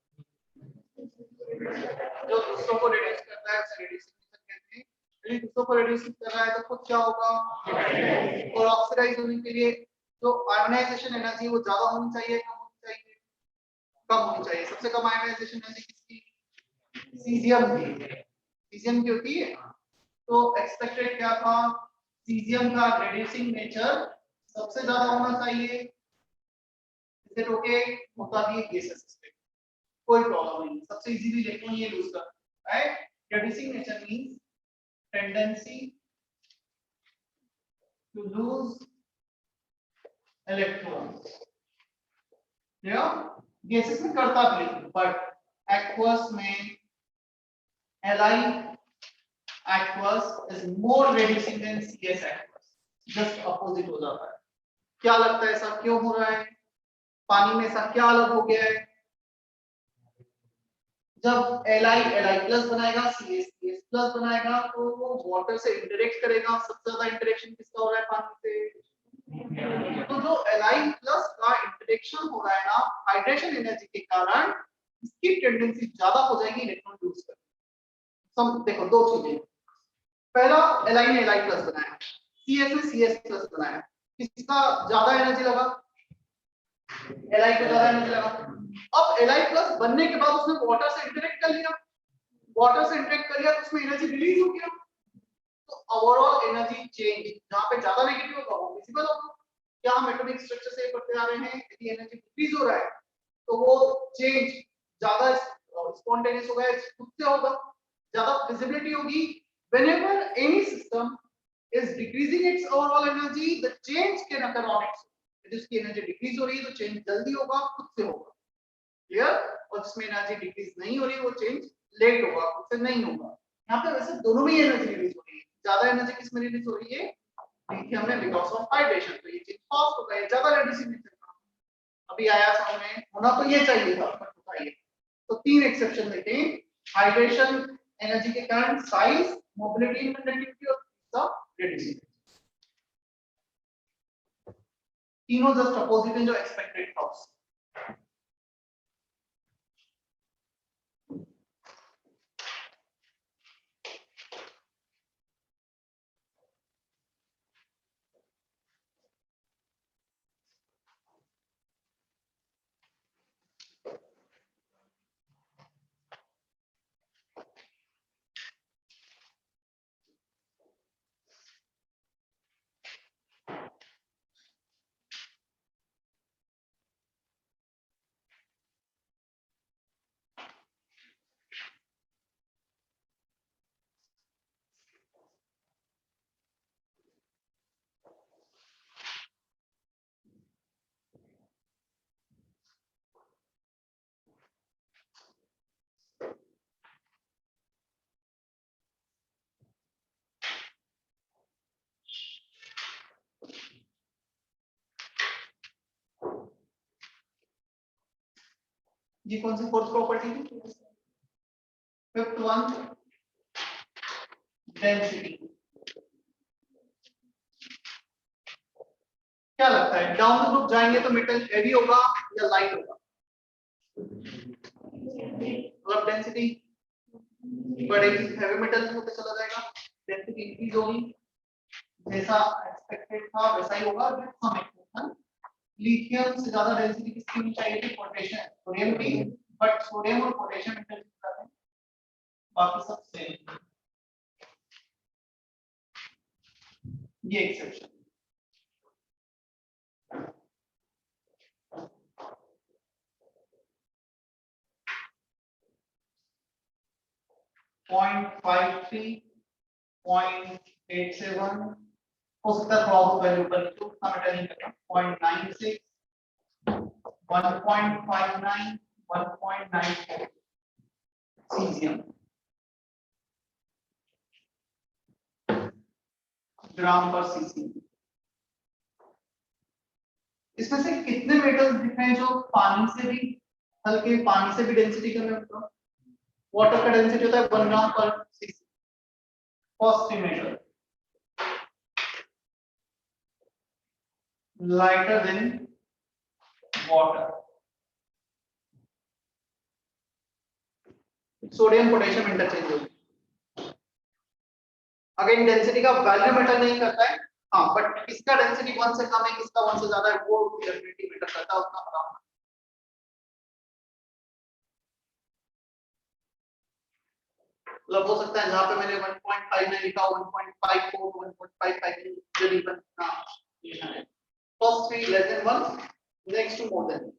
जो दूसरों को रिड्यूस करता है उसे रिड्यूसिंग नेचर कहते हैं। यदि दूसरों को रिड्यूस कर रहा है तो खुद क्या होगा? और ऑक्सीडाइज होने के लिए जो आयोनाइजेशन एनर्जी वो ज्यादा होनी चाहिए, कम होनी चाहिए? कम होनी चाहिए। सबसे कम आयोनाइजेशन एनर्जी किसकी? सीजियम की। सीजियम की होती है। तो एक्सपेक्टेड क्या था? सीजियम का रिड्यूसिंग नेचर सबसे ज्यादा होना चाहिए। Is it okay? होता भी है केसेस में, कोई प्रॉब्लम नहीं। सबसे इजीली इलेक्ट्रॉन ये लूज करता है। Reducing nature means tendency to lose electrons. या गैसेस में करता भी है, बट एक्वस में Li aqueous is more reducing than CS aqueous, just opposite हो जाता है। क्या लगता है ऐसा क्यों हो रहा है? पानी में ऐसा क्या अलग हो गया है? जब Li प्लस बनाएगा, CS प्लस बनाएगा, तो वो वाटर से इंटरेक्ट करेगा। सबसे ज्यादा इंटरेक्शन किसका हो रहा है पानी से? तो जो Li प्लस का इंटरेक्शन हो रहा है ना, हाइड्रेशन एनर्जी के कारण इसकी टेंडेंसी ज्यादा हो जाएगी इलेक्ट्रॉन लूज करने। सब देखो दो चीजें, पहला Li ने Li प्लस बनाया, CS ने CS प्लस बनाया, किसका ज्यादा एनर्जी लगा? Li को ज्यादा एनर्जी लगा। अब Li प्लस बनने के बाद उसने वाटर से इंटरेक्ट कर लिया, वाटर से इंटरेक्ट कर लिया तो उसमें एनर्जी रिलीज हो गया। तो ओवरऑल एनर्जी चेंज जहां पे ज्यादा नेगेटिव होगा वो विजिबल होगा। क्या हम एटॉमिक स्ट्रक्चर से पढ़ते आ रहे हैं, यदि एनर्जी डिक्रीज हो रहा है तो वो चेंज ज्यादा स्पॉन्टेनियस होगा, खुद से होगा, ज्यादा विजिबिलिटी होगी। whenever any system is decreasing its overall energy, the change can occur on its own. यदि उसकी एनर्जी डिक्रीज हो रही है तो चेंज जल्दी होगा, खुद से होगा, क्लियर। और जिसमें एनर्जी डिक्रीज नहीं हो रही वो चेंज लेट होगा, खुद से नहीं होगा। यहाँ पे वैसे दोनों में एनर्जी रिलीज हो रही है, ज्यादा एनर्जी किस में रिलीज हो रही है? लिथियम में, बिकॉज़ ऑफ हाइड्रेशन। तो ये चेंज फास्ट होगा, ये ज्यादा रेडिएशन में चल रहा है। अभी आया सामने, होना तो ये चाहिए था बट होता है। तो तीन एक्सेप्शन देते हैं, हाइड्रेशन एनर्जी के कारण साइज, मोबिलिटी, कंडक्टिविटी और रेडिएशन। तीनों जस्ट अपोजिट हैं जो एक्सपेक्टेड था। जी कौन सी फोर्थ प्रॉपर्टी थी? Fifth one, density. क्या लगता है डाउन द ग्रुप जाएंगे तो मेटल हेवी होगा या लाइट होगा? मतलब डेंसिटी बढ़ेगी, हेवी मेटल होते चला जाएगा, डेंसिटी इंक्रीज होगी। जैसा एक्सपेक्टेड था वैसा ही होगा विद सम एक्सेप्शन। लिथियम से ज्यादा डेंसिटी किसकी होनी चाहिए थी? पोटेशियम, सोडियम की, बट सोडियम और पोटेशियम इंटरचेंज करते हैं, बाकी सब सेम। ये एक्सेप्शन। पॉइंट 53, 0.87 हो सकता है थोड़ा बहुत वैल्यू पर नीचे उतना मैटर नहीं करता। 0.96, 1.59, 1.94 सीजियम ग्राम पर सीसी। इसमें से कितने मेटल्स दिख रहे हैं जो पानी से भी हल्के, पानी से भी डेंसिटी कम है? वाटर का डेंसिटी होता है 1 ग्राम पर CC. First metal lighter than water, sodium potassium interchange होगी। अगेन डेंसिटी का वैल्यू मैटर नहीं करता है, हाँ, बट किसका डेंसिटी 1 से कम है, किसका 1 से ज्यादा है, वो डेफिनेटली मैटर करता है, उतना पता होना। मतलब हो सकता है जहां पे मैंने 1.59 लिखा 1.54, 1.55 जो इवन, हाँ ये है। First 3 less than 1, next two more than.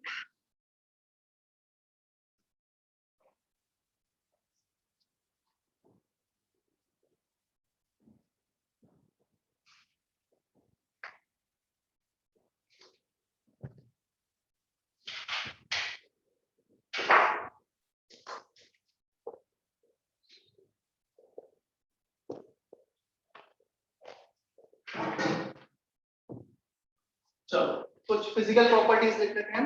चलो कुछ फिजिकल प्रॉपर्टीज लिख लेते हैं।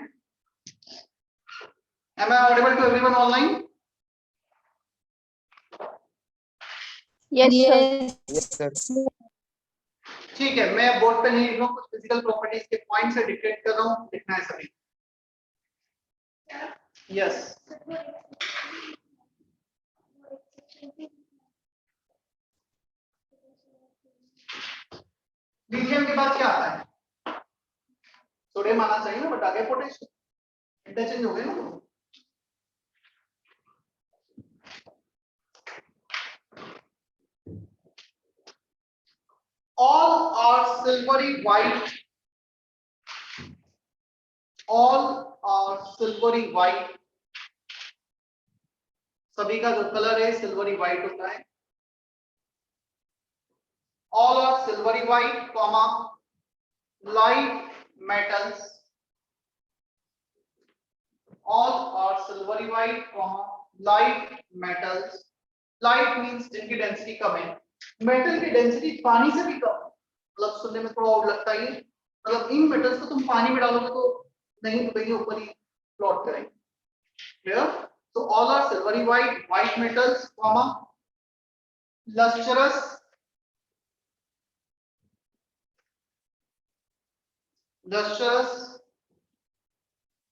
Am I audible to everyone online? Yes, sir. Yes, sir. ठीक है, मैं बोर्ड पे नहीं लिख रहा हूँ, कुछ फिजिकल प्रॉपर्टीज के पॉइंट से डिक्टेट कर रहा हूँ, लिखना है सभी। यस लिथियम के बाद क्या आता है? सोडियम आना चाहिए ना, बट आगे पोटेशियम, इंटरचेंज हो गए ना। All are silvery white. All are silvery white. सभी का जो कलर है सिल्वरी व्हाइट होता है। All are silvery white, comma light metals. All are silvery white, comma light metals. Light means जिनकी डेंसिटी कम है। मेटल की डेंसिटी पानी से भी कम है। मतलब सुनने में थोड़ा और लगता है, मतलब इन मेटल्स को तुम पानी में डालोगे तो नहीं डूबेंगे, ऊपर ही फ्लोट करेंगे। Clear? So all are silvery white, white metals, comma lustrous,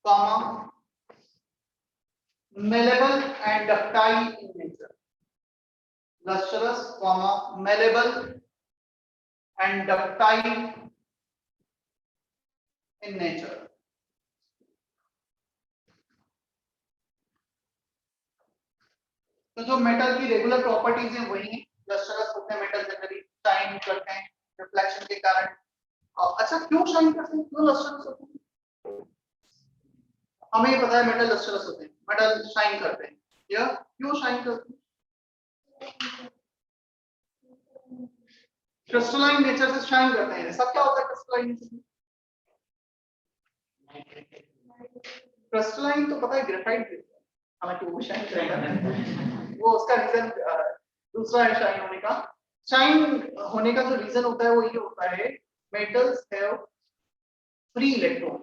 comma malleable and ductile in nature. Lustrous, comma malleable and ductile in nature. तो जो मेटल की रेगुलर प्रॉपर्टीज हैं वही हैं। लस्ट्रस होते हैं मेटल, जनरली शाइन करते हैं रिफ्लेक्शन के कारण। अच्छा क्यों शाइन करते हैं, क्यों लस्ट्रस होते हैं? हमें ये पता है मेटल लस्ट्रस होते हैं, मेटल शाइन करते हैं। या क्यों शाइन करते हैं? क्रिस्टलाइन नेचर से शाइन करते हैं। सब क्या होता है क्रिस्टलाइन नेचर? क्रिस्टलाइन तो पता है ग्रेफाइट, हालांकि वो शाइन करेगा, वो उसका रीजन दूसरा है शाइन होने का। शाइन होने का जो रीजन होता है वो ये होता है, मेटल्स हैव फ्री इलेक्ट्रॉन।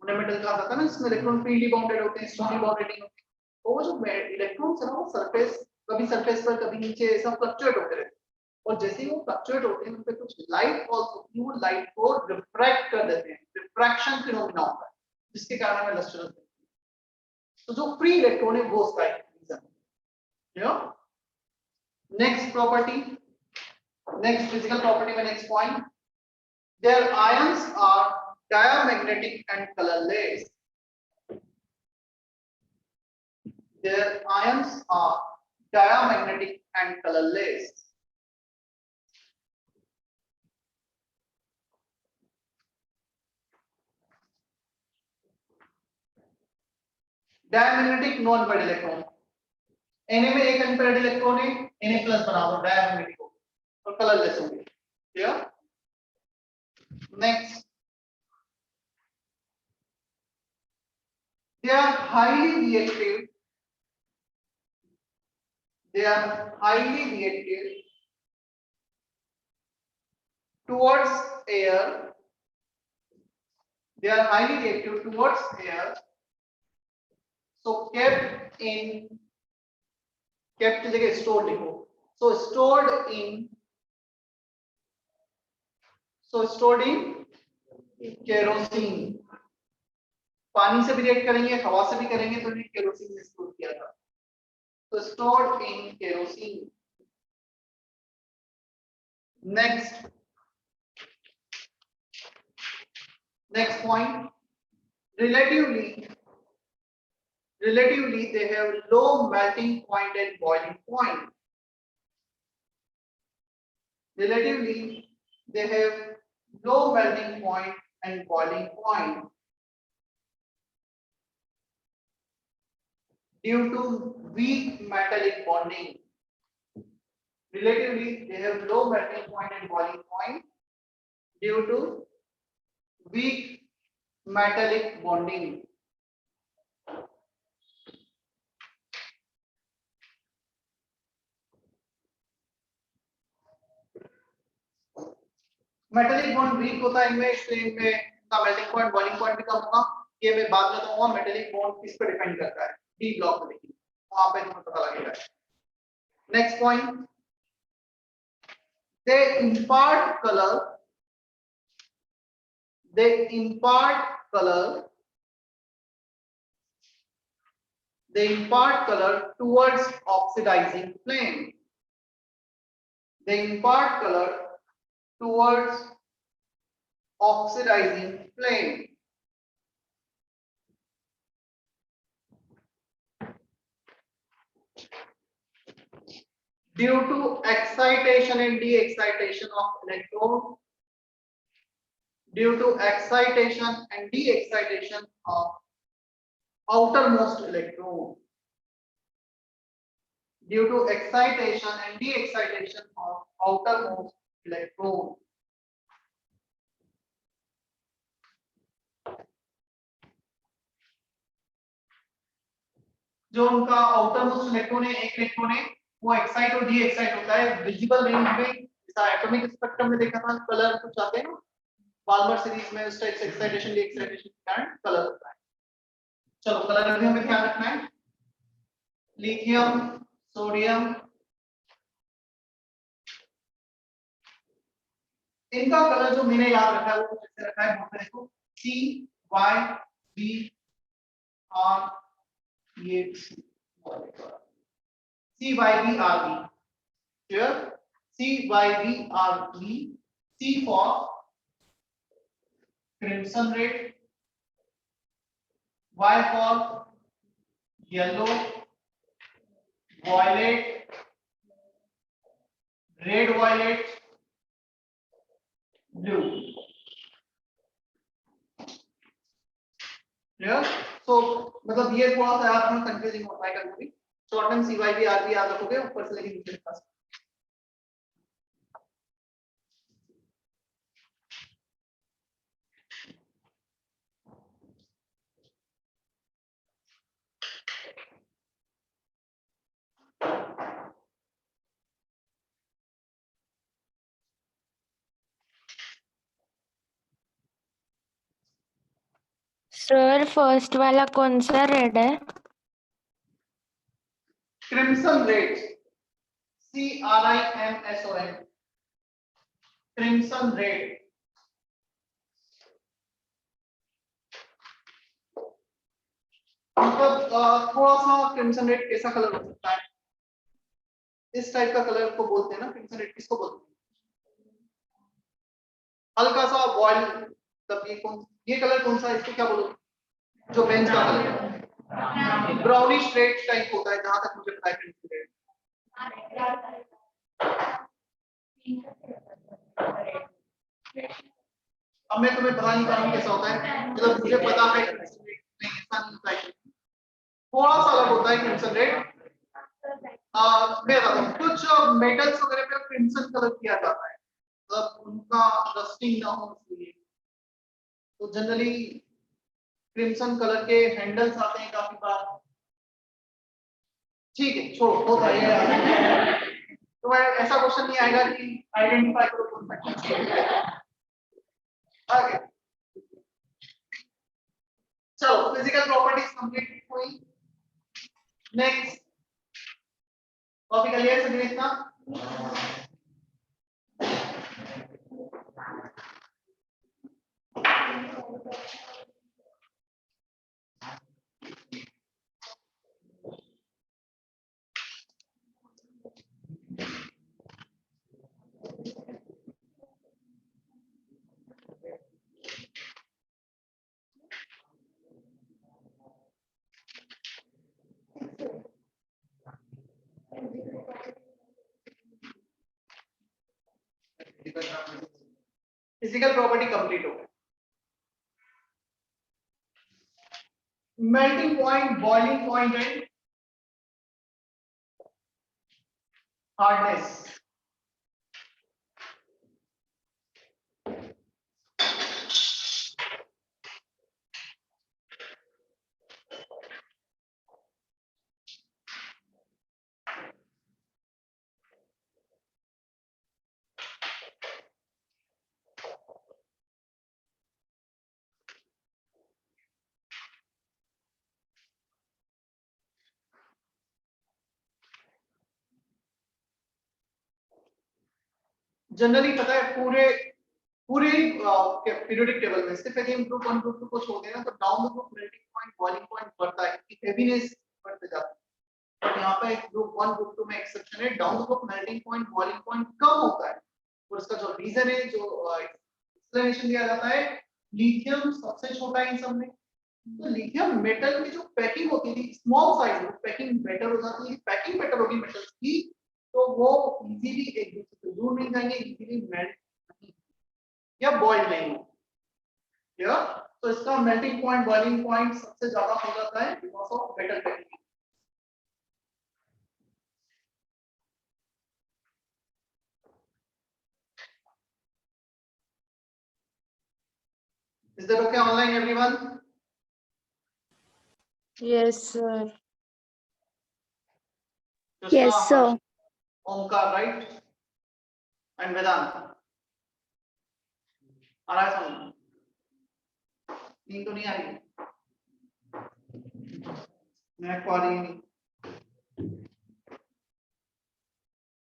उन्हें मेटल कहा जाता है ना जिसमें इलेक्ट्रॉन फ्रीली बाउंडेड होते हैं, स्ट्रांगली बाउंडेड नहीं होते। तो वो जो इलेक्ट्रॉन्स है ना वो सरफेस, कभी सरफेस पर कभी नीचे, ऐसा फ्लक्चुएट होते रहते हैं। और जैसे ही वो फ्लक्चुएट होते हैं उन पे कुछ लाइट फॉल्स होती है, वो लाइट को रिफ्रैक्ट कर देते हैं। रिफ्रैक्शन फिनोमेना होता है जिसके कारण हमें लस्ट्रस दिखती है। तो जो फ्री इलेक्ट्रॉन है वो उसका एक रीजन है। Next property, next physical property में next point, their ions are diamagnetic and colorless. Their ions are diamagnetic and colorless. Diamagnetic non paid electron, Na में एक अनपेड इलेक्ट्रॉन है, Na प्लस बना दो डायमैग्नेटिक हो और कलरलेस होंगे। Clear? Next, they are highly reactive. They are highly reactive towards air. They are highly reactive towards air. So kept in, kept की जगह stored लिखो। So stored in, so stored in kerosene. पानी से भी react करेंगे, हवा से भी करेंगे, तो इन्हें केरोसिन में स्टोर किया था। तो stored in kerosene. Next, next point, relatively they have low melting point and boiling point. Relatively they have low melting point and boiling point due to weak metallic bonding. Relatively they have low melting point and boiling point due to weak metallic bonding. Metallic bond weak होता है इनमें, इसलिए इनमें इसका melting point boiling point भी कम होगा। ये मैं बाद में बताऊंगा मेटेलिक बॉन्ड किस पे डिपेंड करता है, डी ब्लॉक में देखिए वहां पे तुम्हें पता लगेगा। Next point, they impart color, they impart color, they impart color towards oxidizing flame, they impart color towards oxidizing flame. Due to excitation and de-excitation of electron, due to excitation and de-excitation of outermost electron, due to excitation and de-excitation of outermost electron. जो उनका outermost electron है, एक electron है, वो excite और D excite होता है visible range में। जैसा एटॉमिक स्पेक्ट्रम में देखा था, कलर कुछ आते हैं ना बाल्मर सीरीज में, उस टाइप से एक्साइटेशन डी एक्साइटेशन के कारण कलर होता है। चलो कलर भी हमें ध्यान रखना है। लिथियम, सोडियम, इनका कलर जो मैंने याद रखा है वो कुछ ऐसे रखा है, बोलते हैं देखो सी वाई बी आर, ये C Y B R B, clear? C Y B R B, C for crimson red, Y for yellow, violet, red violet, blue, clear? So मतलब ये थोड़ा सा याद रखना, कंफ्यूजिंग होता है कभी, शॉर्ट टर्म सी वाई बी आर बी याद रखोगे ऊपर से, लेकिन नीचे लिखा सर फर्स्ट वाला कौन सा रेड है? Crimson red, C R I M S O N, crimson red. मतलब थोड़ा सा क्रिम्सन रेड कैसा कलर हो सकता है, इस टाइप का कलर को बोलते हैं ना क्रिम्सन रेड, किसको बोलते हैं? हल्का सा बॉयल, तब ये कलर कौन सा है, इसको क्या बोलोगे? जो बेंच का कलर है, ब्राउनिश रेड टाइप होता है जहां तक मुझे पता है क्रिम्सन रेड। अब मैं तुम्हें बता नहीं पा रहा हूँ कैसा होता है, मतलब मुझे पता है क्रिम्सन रेड नहीं, ऐसा नहीं होता है, थोड़ा सा अलग होता है क्रिम्सन रेड। मैं बताता हूँ, कुछ मेटल्स वगैरह पे क्रिम्सन कलर किया जाता है, मतलब उनका रस्टिंग ना हो इसलिए, तो जनरली क्रिम्सन कलर के हैंडल्स आते हैं काफी बार। ठीक है छोड़ो, होता है तो ऐसा क्वेश्चन नहीं आएगा कि आइडेंटिफाई करो कौन सा। आगे चलो, फिजिकल प्रॉपर्टीज कंप्लीट हुई। नेक्स्ट टॉपिक क्लियर सभी इतना? फिजिकल प्रॉपर्टी कंप्लीट हो गई। Melting point, boiling point and hardness. Generally पता है पूरे पीरियोडिक टेबल में सिर्फ यदि हम ग्रुप 1 ग्रुप 2 को छोड़ देना तो down the group melting point boiling point बढ़ता है, कि हेवीनेस बढ़ते जाता है। बट यहाँ पे ग्रुप 1 ग्रुप 2 में एक्सेप्शन है, down the group melting point boiling point कम होता है। और इसका जो रीजन है, जो एक्सप्लेनेशन दिया जाता है, लिथियम सबसे छोटा है इन सब में। तो लिथियम मेटल की जो पैकिंग होती थी स्मॉल साइज में, पैकिंग बेटर हो जाती है। पैकिंग बेटर होगी मेटल्स की तो वो इजीली एक दूसरे से दूर नहीं जाएंगे, इजीली मेल्ट या बॉइल नहीं हो, या तो इसका मेल्टिंग पॉइंट बॉइलिंग पॉइंट सबसे ज्यादा हो जाता है because of better packing. Is that okay online everyone? Yes, sir. Yes, sir. Omkar, right? And Vedant. आ रहा है समझ? नींद तो नहीं आ रही? मैं को आ रही नहीं।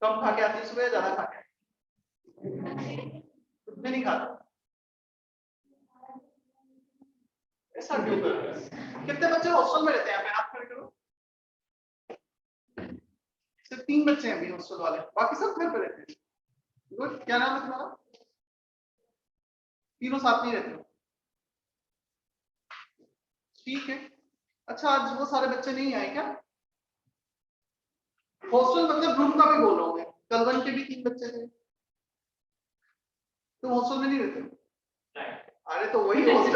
कम खा के आती सुबह, ज्यादा खा के? कुछ भी नहीं खाता। ऐसा क्यों कर रहे हैं? कितने बच्चे हॉस्टल में रहते हैं? यहाँ पे हाथ खड़े करो। सिर्फ 3 बच्चे हैं अभी हॉस्टल वाले, बाकी सब घर पे रहते हैं। गुड, क्या नाम है तुम्हारा? तीनों साथ नहीं रहते हो? ठीक है। अच्छा, आज वो सारे बच्चे नहीं आए क्या? हॉस्टल मतलब रूम का भी बोल रहा हूँ मैं। कलवन के भी 3 बच्चे थे। तुम हॉस्टल में नहीं रहते हो? अरे तो वही हॉस्टल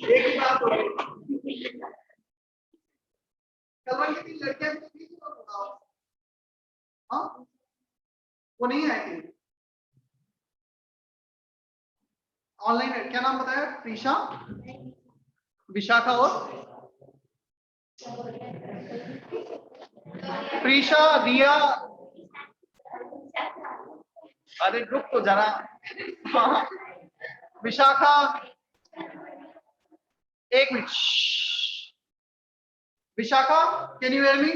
एक ही बात हो गई। कलवन की 3 लड़कियां भी थी, हाँ वो नहीं आए थे ऑनलाइन में। क्या नाम बताया? प्रीशा, विशाखा और प्रीशा, रिया। अरे रुक तो जरा। हाँ। विशाखा, एक minute. Vishakha, can you hear me?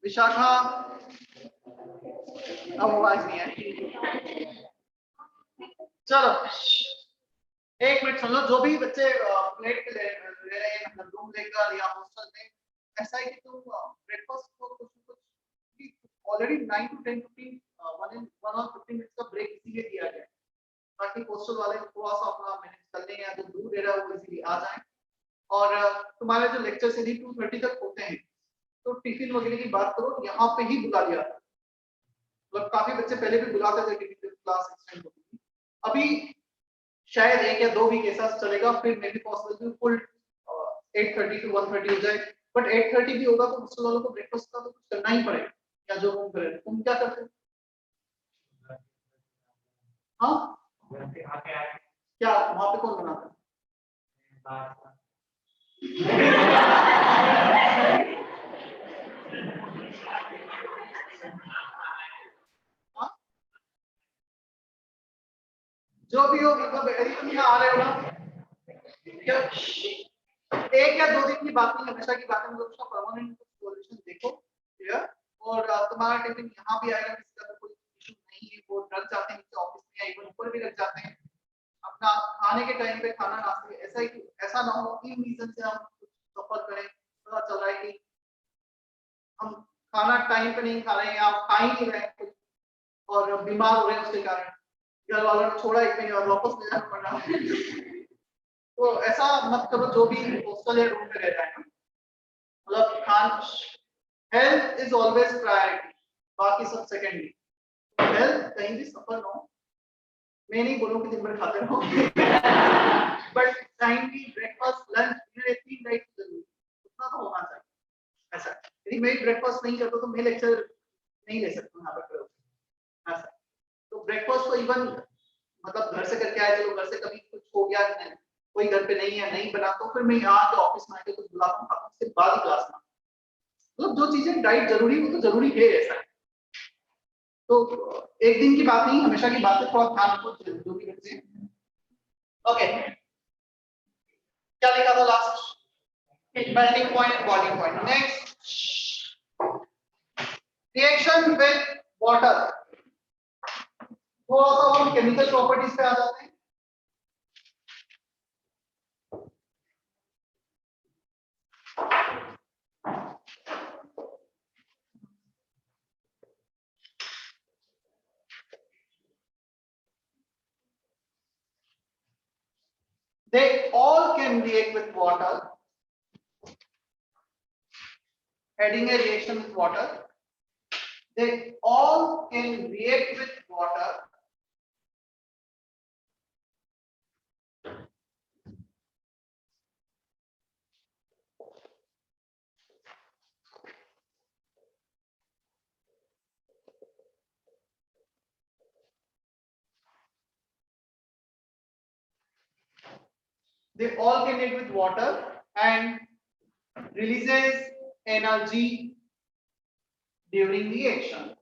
Vishakha, अब आवाज नहीं आई। चलो एक मिनट सुन लो। जो भी बच्चे प्लेट पे ले रहे हैं, मतलब रूम लेकर या हॉस्टल में, ऐसा है कि तुम ब्रेकफास्ट को कुछ ऑलरेडी 9 to 10 15 1 और 15 मिनट्स का ब्रेक इसीलिए दिया गया है ताकि हॉस्टल वाले थोड़ा सा अपना मैनेज कर लें, या जो दूर रह रहा है वो इजीली आ जाए। और तुम्हारे जो लेक्चर्स यदि 2:30 तक होते हैं तो टिफिन वगैरह की बात करो, यहाँ पे ही बुला लिया। मतलब काफी बच्चे पहले भी बुलाते थे टिफिन, क्लास एक्सटेंड होती थी। अभी शायद 1 या 2 वीक ऐसा चलेगा, फिर may be possible full 8:30 to 1:30 हो जाए। बट 8:30 भी होगा तो हॉस्टल वालों को ब्रेकफास्ट का तो कुछ करना ही पड़ेगा, या जो रूम पे रहते। तुम क्या करते हो? हाँ क्या वहां पे कौन बनाता है? हाँ? जो भी हो, मतलब यदि तुम यहाँ आ रहे हो ना, क्या 1 या 2 दिन की बात नहीं, हमेशा की बात है। मतलब उसका परमानेंट सॉल्यूशन देखो, क्लियर। और तुम्हारा टिफिन यहाँ भी आएगा, किसी का कोई इशू नहीं है। वो रख जाते हैं नीचे ऑफिस में, या इवन ऊपर भी रख जाते हैं। अपना खाने के टाइम पे खाना नाश्ते, ऐसा ना हो इन रीजन से हम सफर करें। पता चल रहा है कि हम खाना टाइम पे नहीं खा रहे हैं, या खा ही नहीं रहे हैं और बीमार हो रहे हैं उसके कारण, घर वालों ने छोड़ा एक महीने और वापस ले जाना पड़ रहा है। तो ऐसा मत करो जो भी हॉस्टल या रूम पे रहता है। मतलब Khan health is always priority, बाकी सब सेकेंडरी। हेल्थ कहीं भी सफर ना हो। मैं नहीं बोलूँ कि दिन भर खाते रहो, but timely breakfast lunch dinner 3 time जरूरी, उतना तो होना चाहिए। ऐसा यदि मैं ब्रेकफास्ट नहीं करता तो मैं लेक्चर नहीं ले सकता यहाँ पर। ऐसा तो ब्रेकफास्ट को इवन मतलब घर से करके आए, चलो घर से कभी कुछ हो गया नहीं, कोई घर पे नहीं है, नहीं बना, तो फिर मैं यहाँ के ऑफिस में आके कुछ बुलाता हूँ, उसके बाद ही क्लास में। मतलब जो चीजें डाइट जरूरी वो तो जरूरी है। ऐसा तो एक दिन की बात नहीं, हमेशा की बात है। थोड़ा ध्यान रखो जो भी बच्चे। ओके, क्या लिखा था last? melting point, boiling point. Next, reaction with water. थोड़ा सा हम केमिकल प्रॉपर्टीज पे आ जाते हैं. They all can react with water. Adding a reaction with water. They all can react with water. They all can react with water and releases energy during reaction.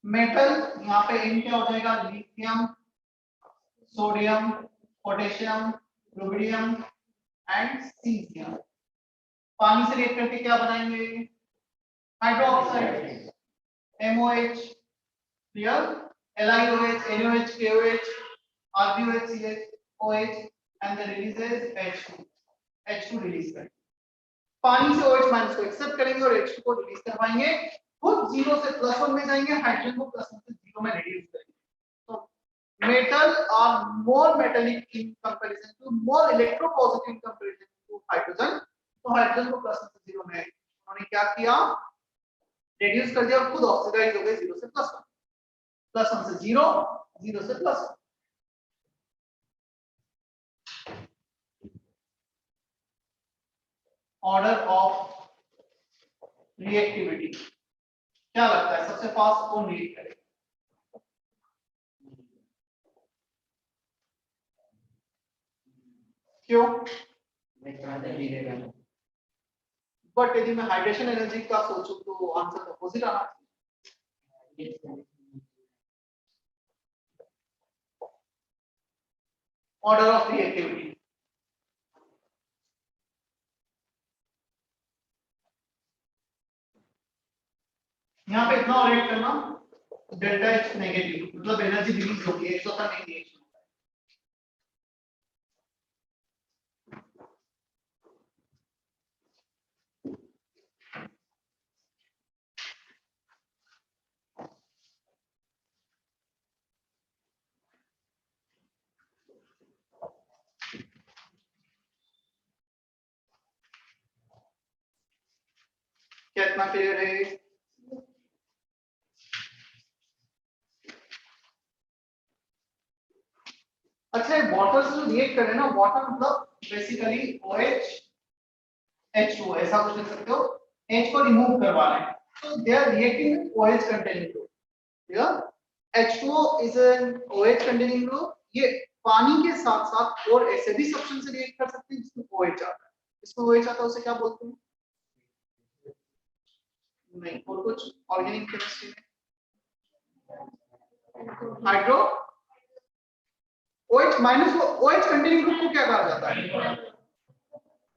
Metal यहाँ पे इन क्या हो जाएगा, lithium, sodium, potassium, rubidium and caesium. पानी से react करके क्या बनाएंगे, hydroxide, MOH, clear, LiOH, NaOH, KOH, RbOH, CH, and then releases H2 release करेंगे. पानी से OH माइनस को एक्सेप्ट करेंगे और H2 को रिलीज करवाएंगे. खुद 0 से +1 में जाएंगे, हाइड्रोजन को +1 से 0 में रिड्यूस करेंगे. तो metal are more metallic in comparison to, more electropositive in comparison to hydrogen. तो हाइड्रोजन को +1 से 0 में उन्होंने क्या किया, रिड्यूस कर दिया और खुद ऑक्सीडाइज हो गए 0 से +1, +1 से 0, 0 से +1. ऑर्डर ऑफ रिएक्टिविटी क्या लगता है, सबसे फास्ट कौन रिएक्ट करेगा? क्यों? बट यदि मैं हाइड्रेशन एनर्जी का सोचूं तो आंसर अपोजिट आना चाहिए. ऑर्डर ऑफ रिएक्टिविटी यहाँ पे इतना ऑपरेट करना, डेल्टा H नेगेटिव, मतलब एनर्जी रिलीज होगी, एक होता नहीं रिएक्शन. कितना क्लियर है? अच्छा, वाटर से जो रिएक्ट कर रहे हैं ना, वाटर मतलब बेसिकली OH H2 ऐसा कुछ लिख सकते हो. H को रिमूव करवा रहे हैं, so they are reacting with OH containing group. Yeah, H2O is an OH containing group. ये पानी के साथ साथ और ऐसे भी सब्सटेंस से रिएक्ट कर सकते हैं जिसमें OH आता है. इसमें OH आता है उसे क्या बोलते हैं? नहीं, और कुछ ऑर्गेनिक केमिस्ट्री में हाइड्रो OH माइनस को OH कंटेनिंग ग्रुप को क्या कहा जाता है?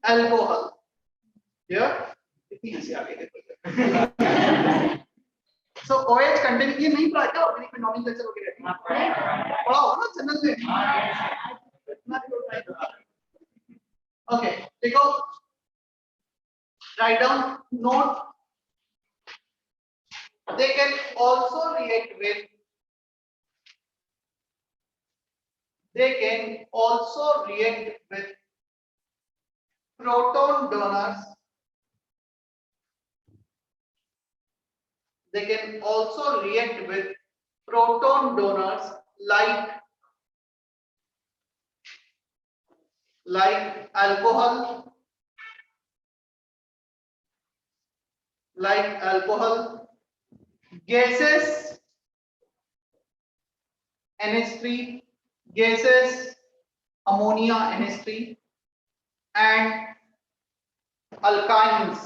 अल्कोहल. या इतनी हंसी आ गई देखो. सो OH कंटेनिंग, ये नहीं पढ़ा क्या ऑर्गेनिक में नॉमेनक्लेचर वगैरह पढ़ा होगा ना जनरल में. इतना भी ट्राई करा. ओके, देखो, write down note. They can also react with, they can also react with proton donors. They can also react with proton donors like alcohol, gases, NH3, gases ammonia NH3 and alkynes,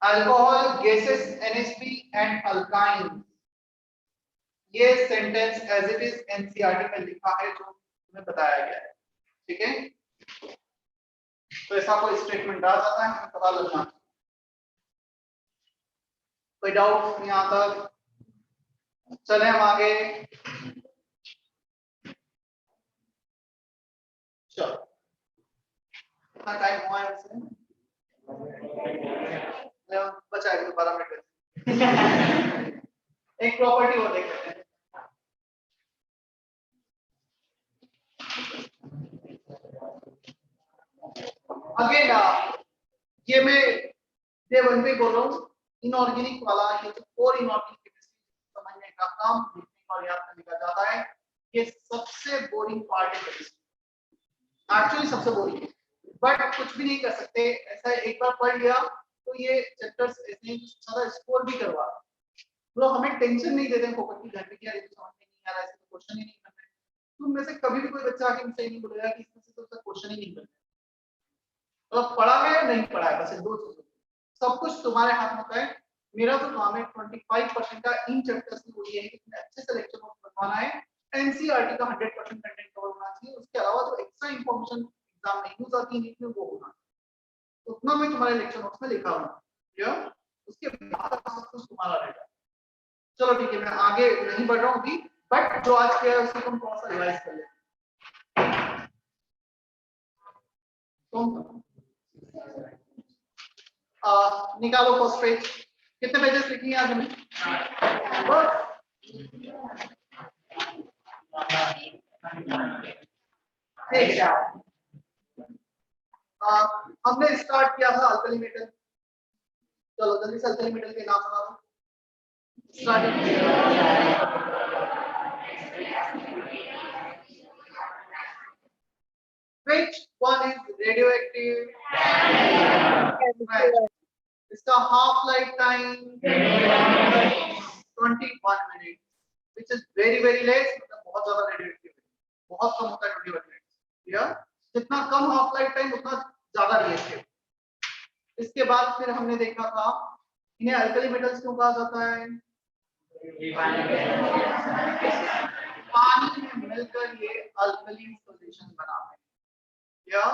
alcohol gases NH3 and alkynes। ये sentence as it is NCERT में लिखा है जो तुम्हें बताया गया है, ठीक है। तो ऐसा कोई स्टेटमेंट आ जाता है, हमें पता लगना। कोई डाउट यहाँ तक? चले हम आगे। चलो कितना टाइम हुआ है वैसे? बचा है 12 मिनट। एक प्रॉपर्टी और देख लेते हैं। अगेन ये मैं डे 1 पे बोल रहा हूँ, इनऑर्गेनिक वाला ये जो कोर इनऑर्गेनिक केमिस्ट्री समझने का काम, लिखने और याद करने का ज्यादा है, ये सबसे बोरिंग पार्ट है केमिस्ट्री। एक्चुअली सबसे बोरिंग है, बट कुछ भी नहीं कर सकते। ऐसा एक बार पढ़ लिया तो ये चैप्टर्स ऐसे ज्यादा स्कोर भी करवा, तो हमें टेंशन नहीं देते फोकस की घर पे कि यार ये तो समझ में नहीं आ रहा है, इसको क्वेश्चन ही नहीं करना है। तुम में से कभी भी कोई बच्चा आके मुझसे नहीं बोलेगा कि इसमें से तो उसका क्वेश्चन ही नहीं करना है। तो पढ़ा है या नहीं पढ़ा है, बस दो चीजें, सब कुछ तुम्हारे हाथ में होता है। मेरा तो काम है 25% का इन चैप्टर्स की वो ये है कि तुम्हें अच्छे से लेक्चर नोट्स बनवाना है, एनसीईआरटी का 100% कंटेंट कवर होना चाहिए। उसके अलावा जो एक्स्ट्रा इंफॉर्मेशन एग्जाम में यूज आती है नीट में वो होना, उतना मैं तुम्हारे लेक्चर नोट्स में लिखा हूँ, क्लियर? उसके बाद सब कुछ तुम्हारा रहेगा। चलो ठीक है, मैं आगे नहीं बढ़ रहा हूँ अभी, बट जो आज किया है उसको तुम थोड़ा सा रिवाइज कर लेते। निकालो फर्स्ट पेज। कितने पेजेस लिखी आज हमें? हमने स्टार्ट किया था अल्कली मेटल। चलो जल्दी से अल्कली मेटल के नाम बता दो। Which one is radioactive? Right. इसका half life time 21 minutes, which is very less, मतलब बहुत ज्यादा रेडियोएक्टिव है, बहुत कम होता है 21 minutes। क्लियर? जितना कम हाफ लाइफ टाइम उतना ज्यादा रिएक्टिव। इसके बाद फिर हमने देखा था इन्हें अल्कली मेटल्स क्यों कहा जाता है? पानी में मिलकर ये अल्कली सॉल्यूशन बनाते हैं। या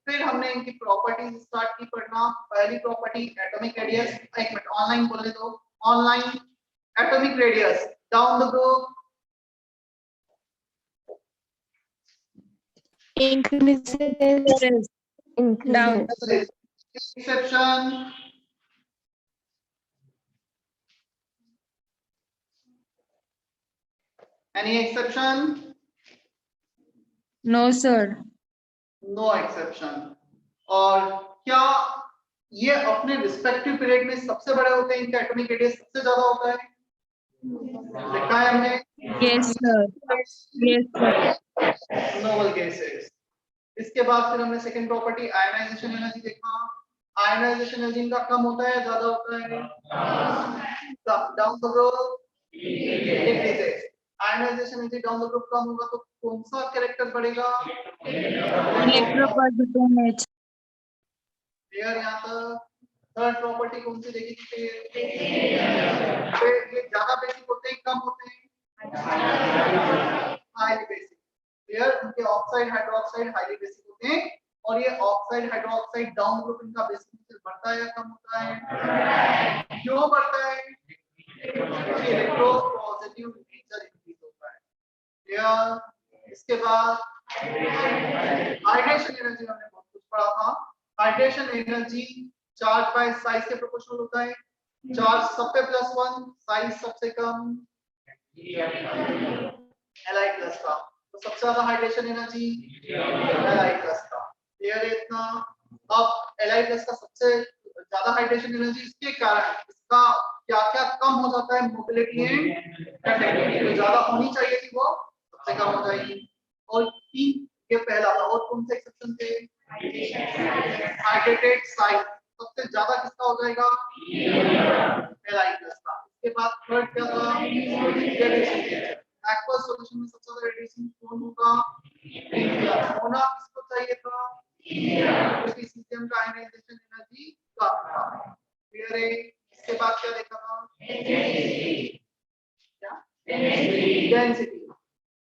फिर हमने इनकी प्रॉपर्टीज स्टार्ट की पढ़ना। पहली प्रॉपर्टी एटॉमिक रेडियस, एक मिनट ऑनलाइन बोलने दो, online atomic radius down the group increases down the group. exception, any exception? No sir. No exception. और क्या ये अपने रिस्पेक्टिव पीरियड में सबसे बड़े होते हैं, इनका एटॉमिक रेडियस सबसे ज्यादा होता है? लिखा है हमने। Yes sir. Yes sir. Noble gases. इसके बाद फिर हमने सेकंड प्रॉपर्टी आयनाइजेशन एनर्जी देखा। आयनाइजेशन एनर्जी इनका कम होता है ज्यादा होता है? Down the group decreases. Ionization energy down the group कम होगा तो कौन सा कैरेक्टर बढ़ेगा? Electropositive nature. क्लियर? यहाँ तक थर्ड प्रॉपर्टी कौन सी देखी थी? ये ज्यादा बेसिक होते हैं कम होते हैं? Highly basic. क्लियर? उनके ऑक्साइड हाइड्रोक्साइड हाईली बेसिक होते हैं, और ये ऑक्साइड हाइड्रोक्साइड डाउन ग्रुप इनका बेसिक नेचर बढ़ता है या कम होता है? क्यों बढ़ता है? इलेक्ट्रोपॉजिटिव नेचर इंक्रीज होता है। क्लियर? इसके बाद हाइड्रेशन एनर्जी हमने बहुत कुछ पढ़ा था। Hydration energy charge by size के प्रोपोर्शनल होता है। चार्ज सब पे +1, साइज सबसे कम Li प्लस का, तो सबसे ज्यादा हाइड्रेशन एनर्जी Li प्लस का। क्लियर है इतना? अब Li प्लस का सबसे ज्यादा हाइड्रेशन एनर्जी इसके कारण इसका क्या क्या कम हो जाता है? मोबिलिटी एंड कंडक्टिविटी जो ज्यादा होनी चाहिए थी वो सबसे कम हो जाएगी। और तीन ये पहला था, और कौन से एक्सेप्शन थे? हाइड्रेटेड साइड सबसे ज्यादा किसका हो जाएगा? Li प्लस का। इसके बाद थर्ड क्या था? रेडिएशन। एक्वस सॉल्यूशन में सबसे ज्यादा रेडिएशन कौन होगा? होना किसको चाहिए था, क्योंकि सीजीएम का आयनाइजेशन एनर्जी कम था। क्लियर है। इसके बाद क्या देखा था, क्या डेंसिटी।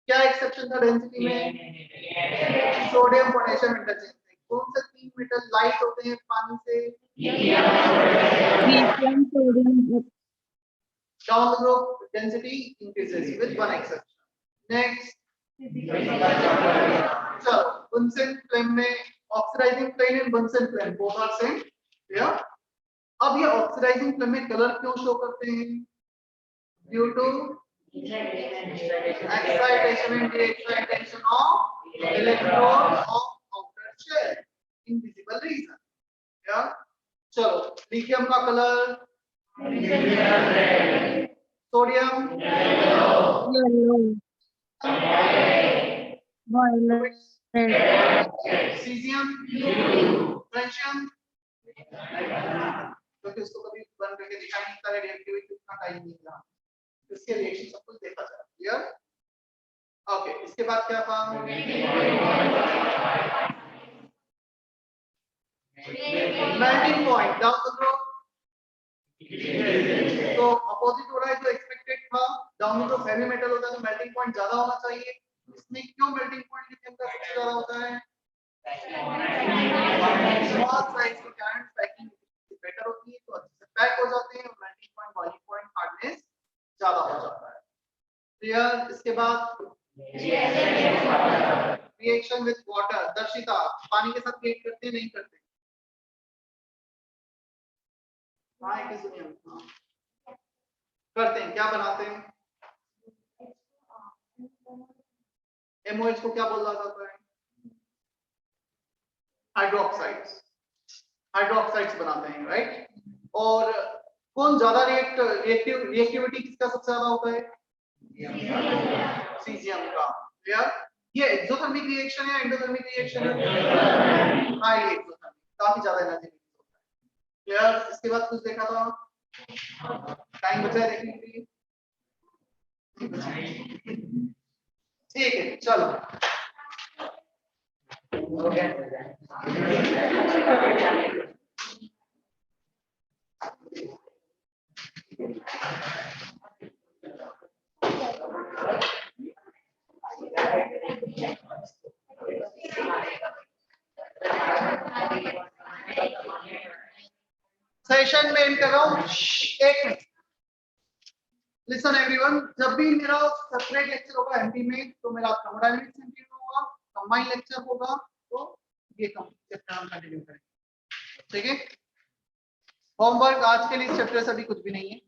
क्या एक्सेप्शन था डेंसिटी में, सोडियम पोटेशियम इंटरचेंज। कौन से 3 मेटल लाइट होते हैं पानी से, lithium, sodium, down the group density increases with one exception। next चलो Bunsen flame में oxidizing flame and Bunsen flame both are same। या अब ये ऑक्सीडाइजिंग फ्लेम में कलर क्यों शो करते हैं, due to excitation and de-excitation of electrons of outer shell, invisible reason। या चलो लिथियम का colour, sodium, yellow, violet, caesium, francium, क्योंकि उसको कभी बन करके दिखाई नहीं था, रिएक्टिविटी उतना टाइम नहीं था, इसके रिएक्शन सब कुछ देखा जाए। क्लियर। ओके, इसके बाद क्या था, melting point down the group. तो अपोजिट हो रहा है जो एक्सपेक्टेड था, down the group heavy metal होता है तो मेल्टिंग पॉइंट ज्यादा होना चाहिए। इसमें क्यों मेल्टिंग पॉइंट लिथियम का सबसे ज्यादा होता है, स्मॉल साइज के कारण पैकिंग बेटर होती है, तो अच्छे से पैक हो जाते हैं और melting point boiling point hardness ज्यादा हो जाता है। क्लियर। इसके बाद रिएक्शन विद वाटर, दर्शिता पानी के साथ रिएक्ट करते हैं नहीं करते, हाँ एक ही करते हैं, क्या बनाते हैं, MOH को क्या बोला जाता है, हाइड्रोक्साइड्स, हाइड्रोक्साइड्स बनाते हैं, राइट। और कौन ज्यादा रिएक्टिविटी किसका सबसे ज्यादा होता है, सीजीएम का। क्लियर। ये एक्सोथर्मिक रिएक्शन है या एंडोथर्मिक रिएक्शन है, हाईली एक्सोथर्मिक, काफी ज्यादा एनर्जी रिलीज होता है। क्लियर। इसके बाद कुछ देखा था, टाइम बचा है देखने के लिए, ठीक है चलो। सेशन में एंड कर रहा हूं, एक मिनट। लिसन एवरीवन, जब भी मेरा सेपरेट लेक्चर होगा एमपी में तो मेरा थर्मोडायनामिक्स एमपी में होगा, कंबाइन लेक्चर होगा तो ये चैप्टर हम कंटिन्यू करेंगे। ठीक है। होमवर्क आज के लिए इस चैप्टर से अभी कुछ भी नहीं है।